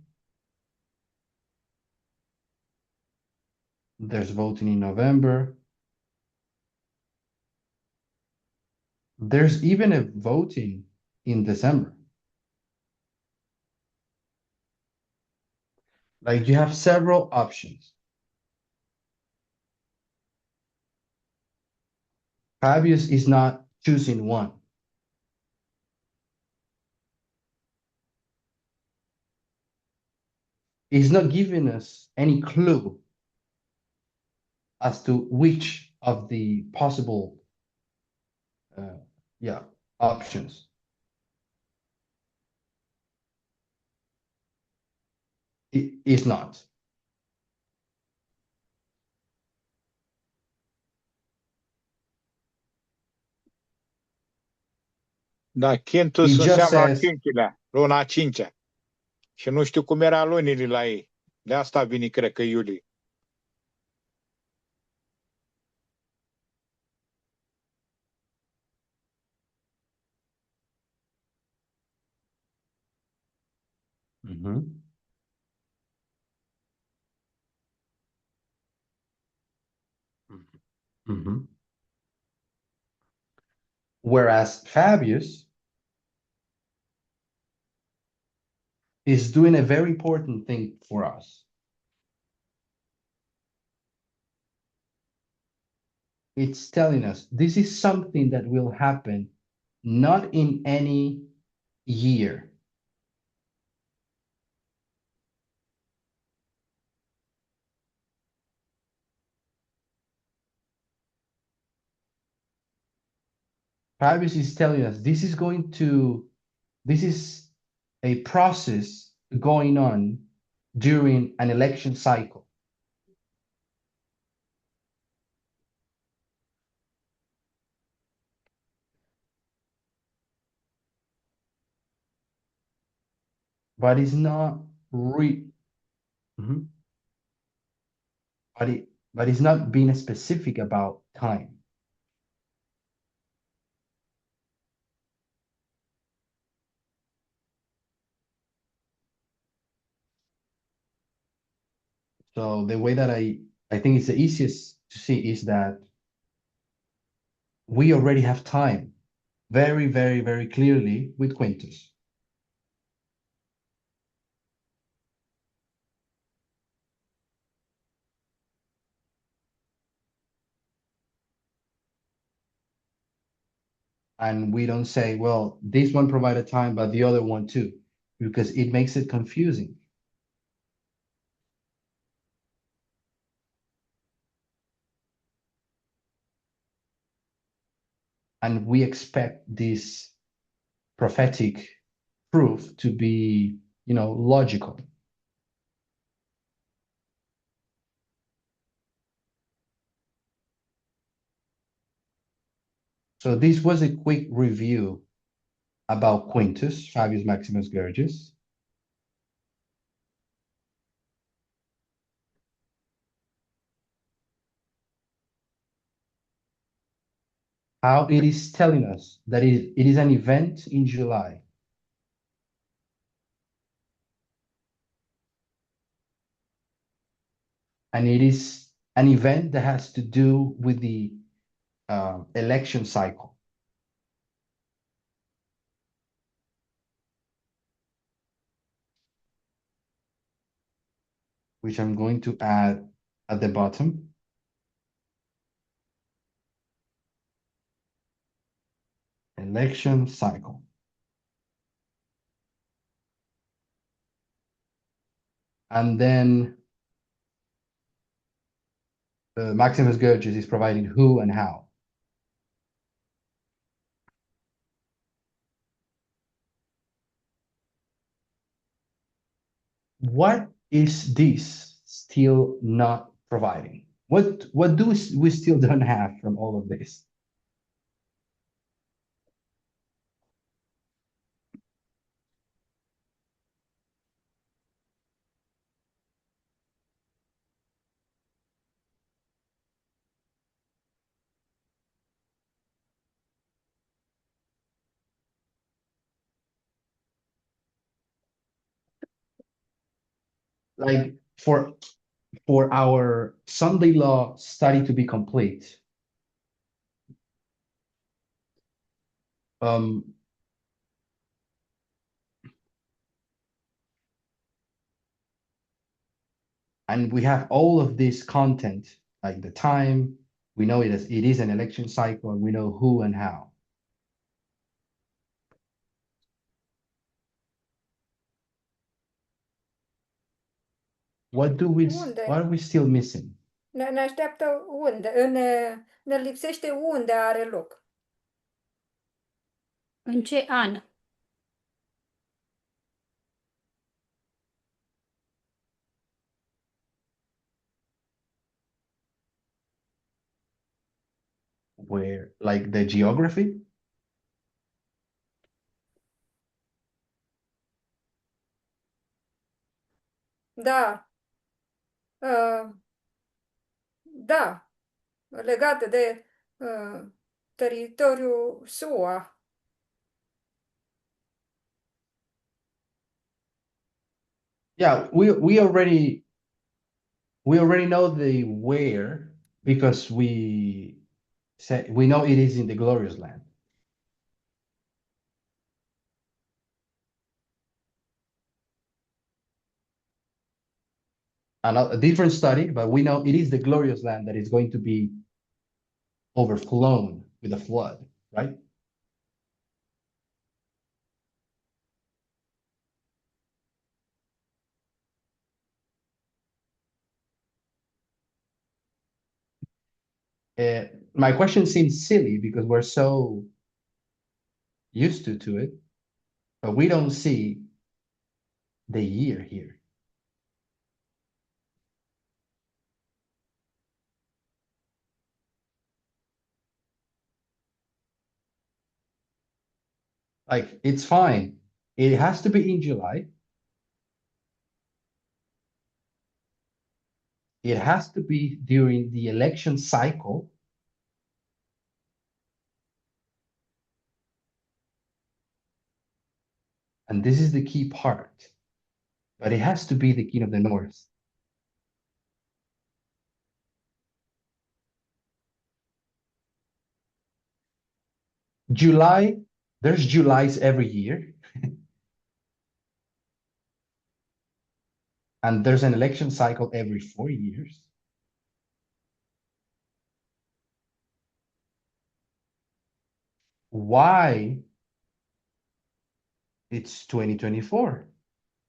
There's voting in November. There's even a voting in December. Like you have several options. Fabius is not choosing one. He's not giving us any clue as to which of the possible options. It is not. Da, Quintus It just înseamnă a says, cincilea, luna a cincea. Și nu știu cum era lunile la ei. De asta vine, cred că iulie. mhm, mhm. Whereas Fabius is doing a very important thing for us. It's telling us this is something that will happen not in any year. Fabius is telling us this is a process going on during an election cycle. But it's not Mhm. but it's not being specific about time. So the way that I think it's the easiest to see is that we already have time very, very, very clearly with Quintus. And we don't say, well, this one provided time, but the other one too, because it makes it confusing. And we expect this prophetic proof to be, logical. So this was a quick review about Quintus, Fabius Maximus Gergis. How it is telling us that it is an event in July. And it is an event that has to do with the election cycle. Which I'm going to add at the bottom. Election cycle. And then Maximus Gergis is providing who and how. What is this still not providing? What do we still don't have from all of this? Like for our Sunday law study to be complete, um, and we have all of this content, like the time, we know it is an election cycle, and we know who and how. Unde? What are we still missing? Ne așteaptă unde? Ne lipsește unde are loc. În ce an? Where, like the geography? Da. Da. Legate de teritoriul SUA. Yeah, we already know the where because we know it is in the glorious land. A different study, but we know it is the glorious land that is going to be overflown with a flood, right? My question seems silly because we're so used to it, but we don't see the year here. Like, it's fine. It has to be in July. It has to be during the election cycle. And this is the key part. But it has to be the king of the north. July, there's Julys every year. And there's an election cycle every 4 years. Why it's 2024?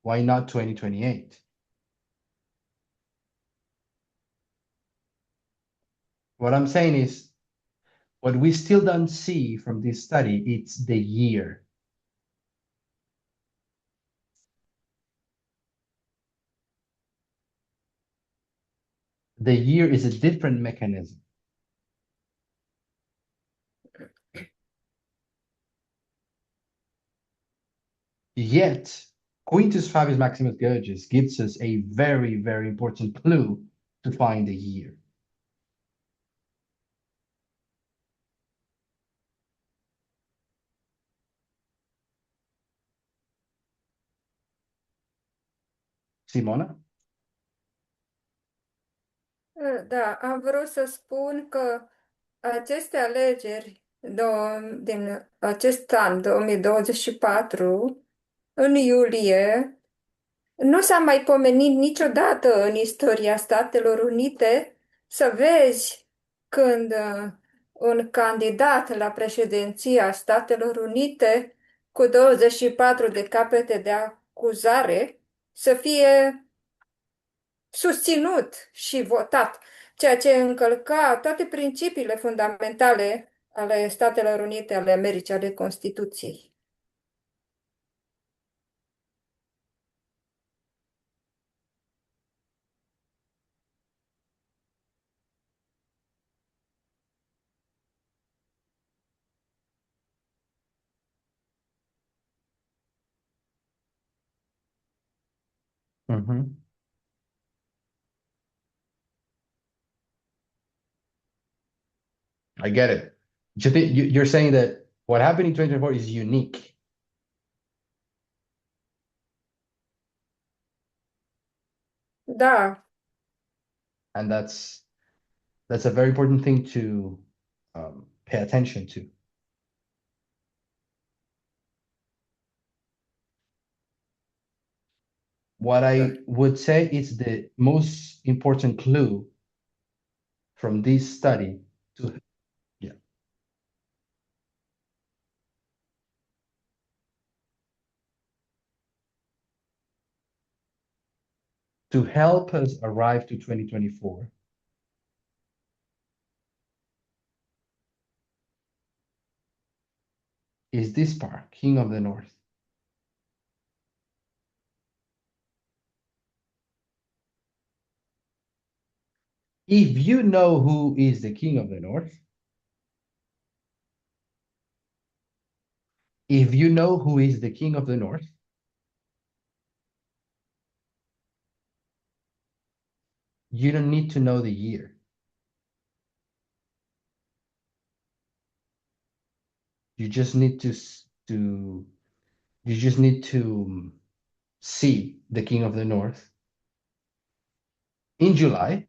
Why not 2028? What I'm saying is, what we still don't see from this study, it's the year. The year is a different mechanism. Yet, Quintus Fabius Maximus Gurgis gives us a very, very important clue to find the year. Simona? Da, am vrut să spun că aceste alegeri din acest an 2024, în iulie, nu s-a mai pomenit niciodată în istoria Statelor Unite să vezi când un candidat la președinția Statelor Unite cu 24 de capete de acuzare să fie susținut și votat, ceea ce încălca toate principiile fundamentale ale Statelor Unite ale Americii, ale Constituției. Mhm. I get it. You're saying that what happened in 2024 is unique. Da, And that's a very important thing to pay attention to. What I would say is the most important clue from this study to yeah, to help us arrive to 2024 is this part, King of the North. If you know who is the King of the North, if you know who is the King of the North, you don't need to know the year. You just need to you just need to see the King of the North in July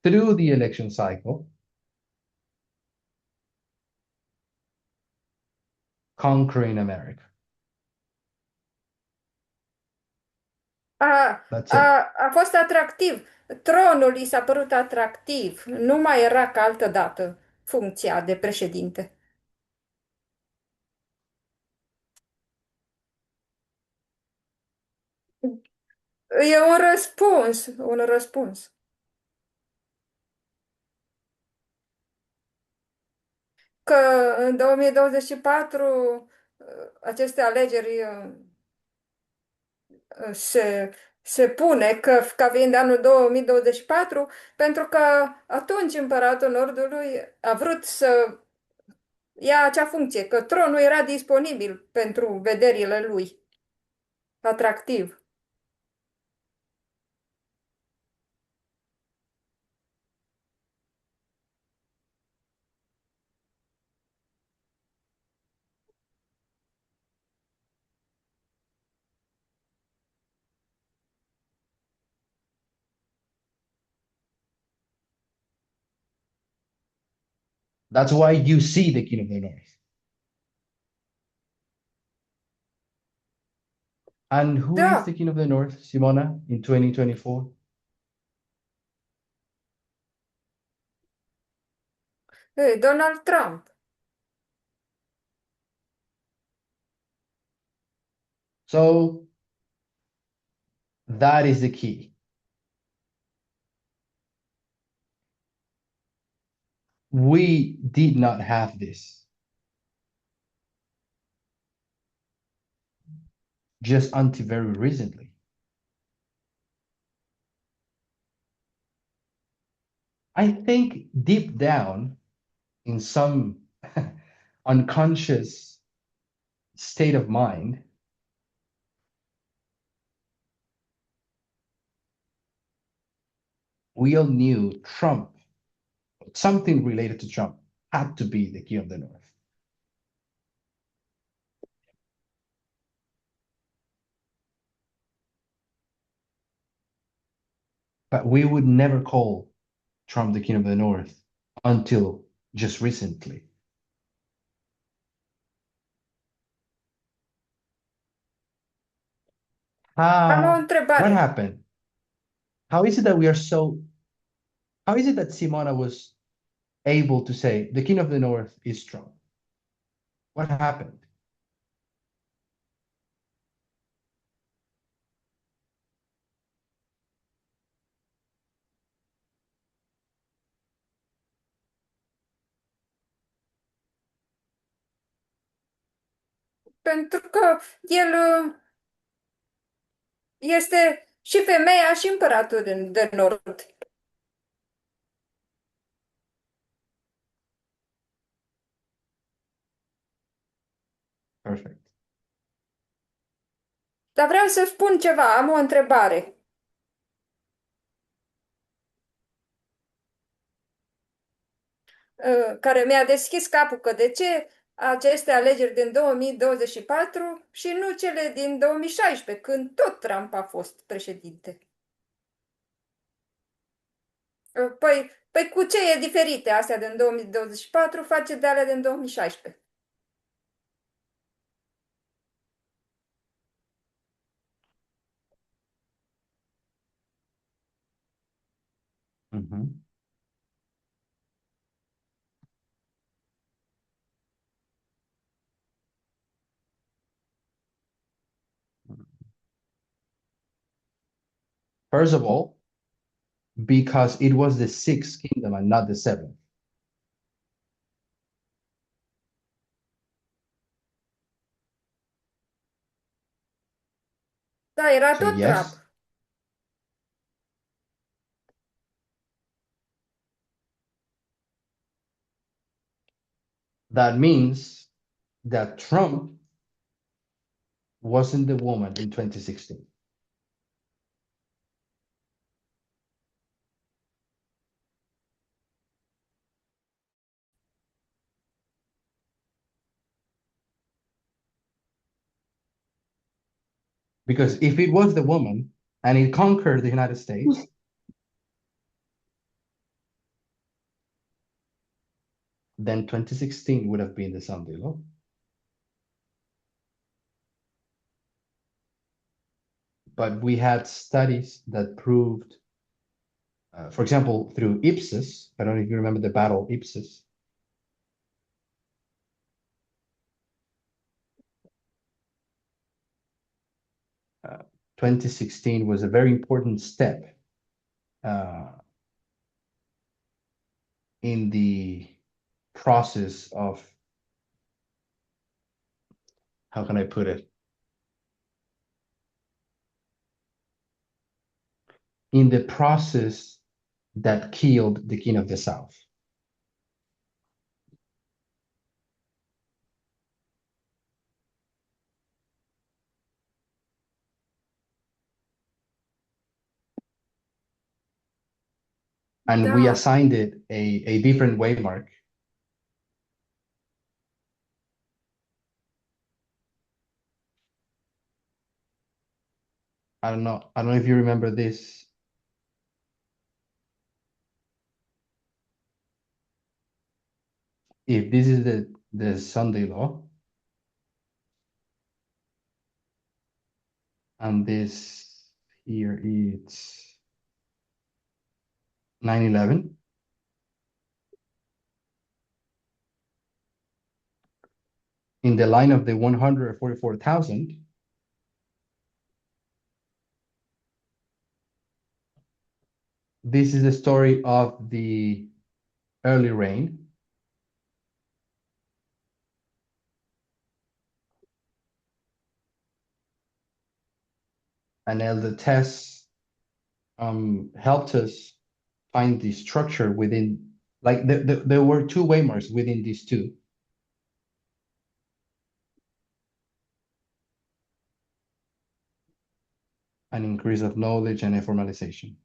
through the election cycle, conquering America. a, That's it. a fost atractiv. Tronul i s-a părut atractiv. Nu mai era ca altă dată funcția de președinte. E un răspuns. Că în 2024 aceste alegeri se pune ca fiind anul 2024, pentru că atunci împăratul Nordului a vrut să ia acea funcție, că tronul era disponibil pentru vederile lui. Atractiv. That's why you see the King of the North. And who is the Da, King of the North, Simona, in 2024? Donald Trump. So that is the key. We did not have this just until very recently. I think deep down in some unconscious state of mind, we all knew Trump, something related to Trump, had to be the King of the North. But we would never call Trump the King of the North until just recently. Am o What întrebare. happened? How is it that we are so, how is it that Simona was able to say the King of the North is Trump? What happened? Pentru că el este și femeia și împăratul de Nord. Perfect. Dar vreau să spun ceva, am o întrebare. Care mi-a deschis capul, că de ce aceste alegeri din 2024 și nu cele din 2016, când tot Trump a fost președinte? Păi cu ce e diferite astea din 2024 face de alea din 2016? Mhm. First of all, because it was the sixth kingdom and not the seventh. Da, era So tot Trump. yes, that means that Trump wasn't the woman in 2016. Because if it was the woman and it conquered the United States, then 2016 would have been the Sunday law. But we had studies that proved, for example, through Ipsos, I don't know if you remember the battle Ipsos. 2016 was a very important step in the process of, how can I put it? In the process that killed the King of the South. And we Da. assigned it a different waymark. I don't know if you remember this. If this is the Sunday law, and this here it's 9/11. In the line of the 144,000, this is the story of the early rain. And Elder Tess helped us find the structure within, like there were two waymarks within these two. An increase of knowledge and a formalization.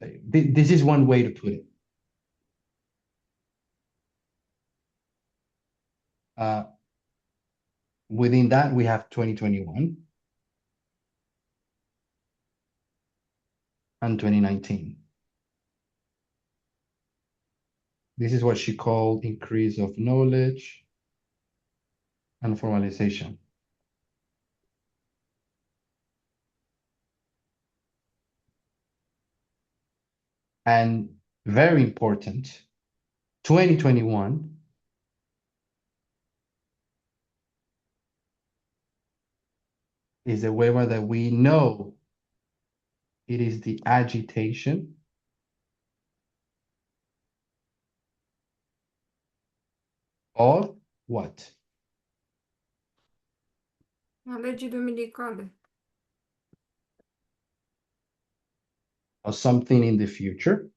This is one way to put it. Within that, we have 2021 and 2019. This is what she called increase of knowledge and formalization. And very important, 2021 is a waiver that we know it is the agitation of what? Legii duminicale. Of something in the future.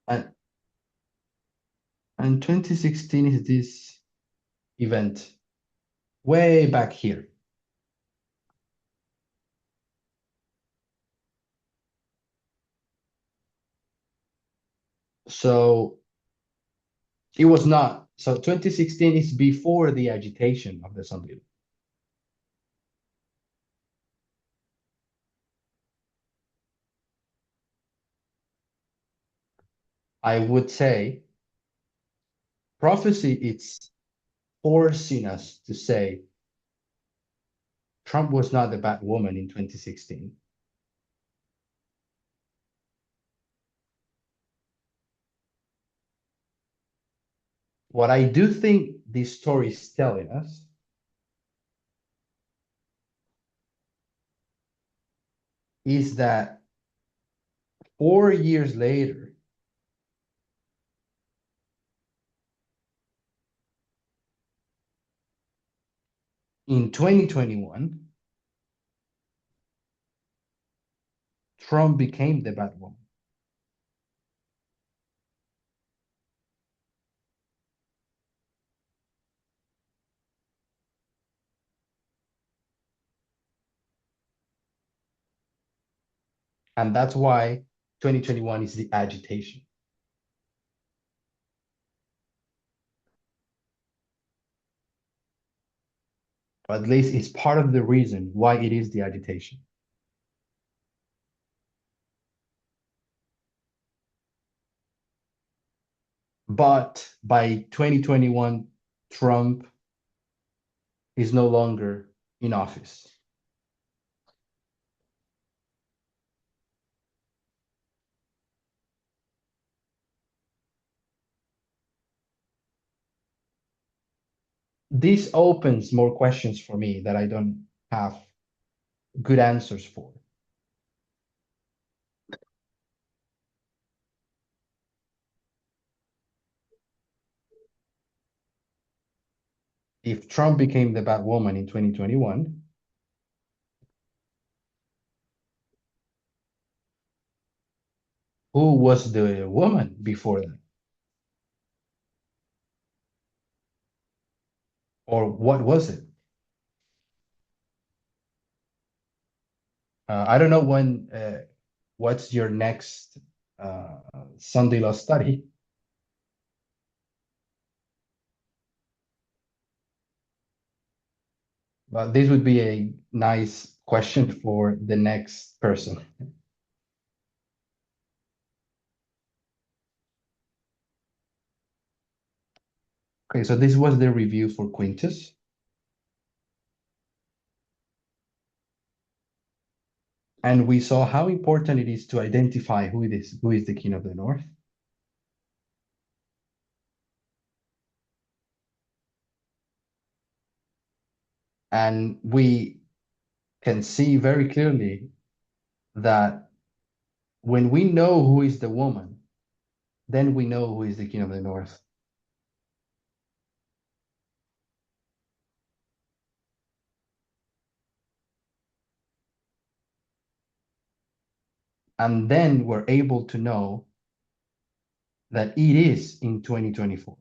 And, and 2016 is this event way back here. So it was not. So 2016 is before the agitation of the Sunday. I would say prophecy, it's forcing us to say Trump was not the bad woman in 2016. What I do think this story is telling us is that 4 years later, in 2021, Trump became the bad woman. And that's why 2021 is the agitation. Or at least it's part of the reason why it is the agitation. But by 2021, Trump is no longer in office. This opens more questions for me that I don't have good answers for. If Trump became the bad woman in 2021, who was the woman before that? Or what was it? I don't know when, what's your next Sunday law study? But this would be a nice question for the next person. Okay, so this was the review for Quintus. And we saw how important it is to identify who is the king of the north. And we can see very clearly that when we know who is the woman, then we know who is the king of the north. And then we're able to know that it is in 2024.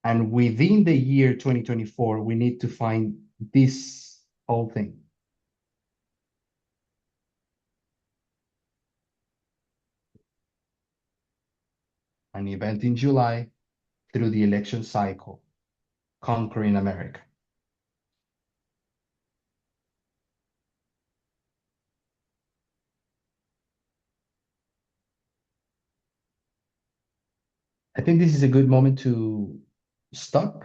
And within the year 2024, we need to find this whole thing. An event in July through the election cycle, conquering America. I think this is a good moment to stop.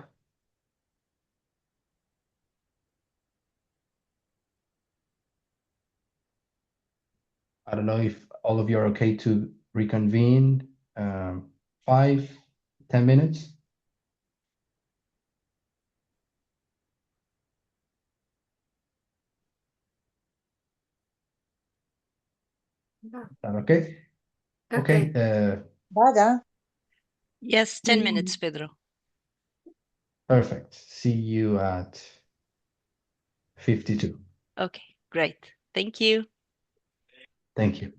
I don't know if all of you are okay to reconvene 5, 10 minutes. Da. Is that okay? Okay. Da, da. Yes, 10 minutes, Pedro. Perfect. See you at 52. Okay, great. Thank you. Thank you.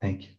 Thank you.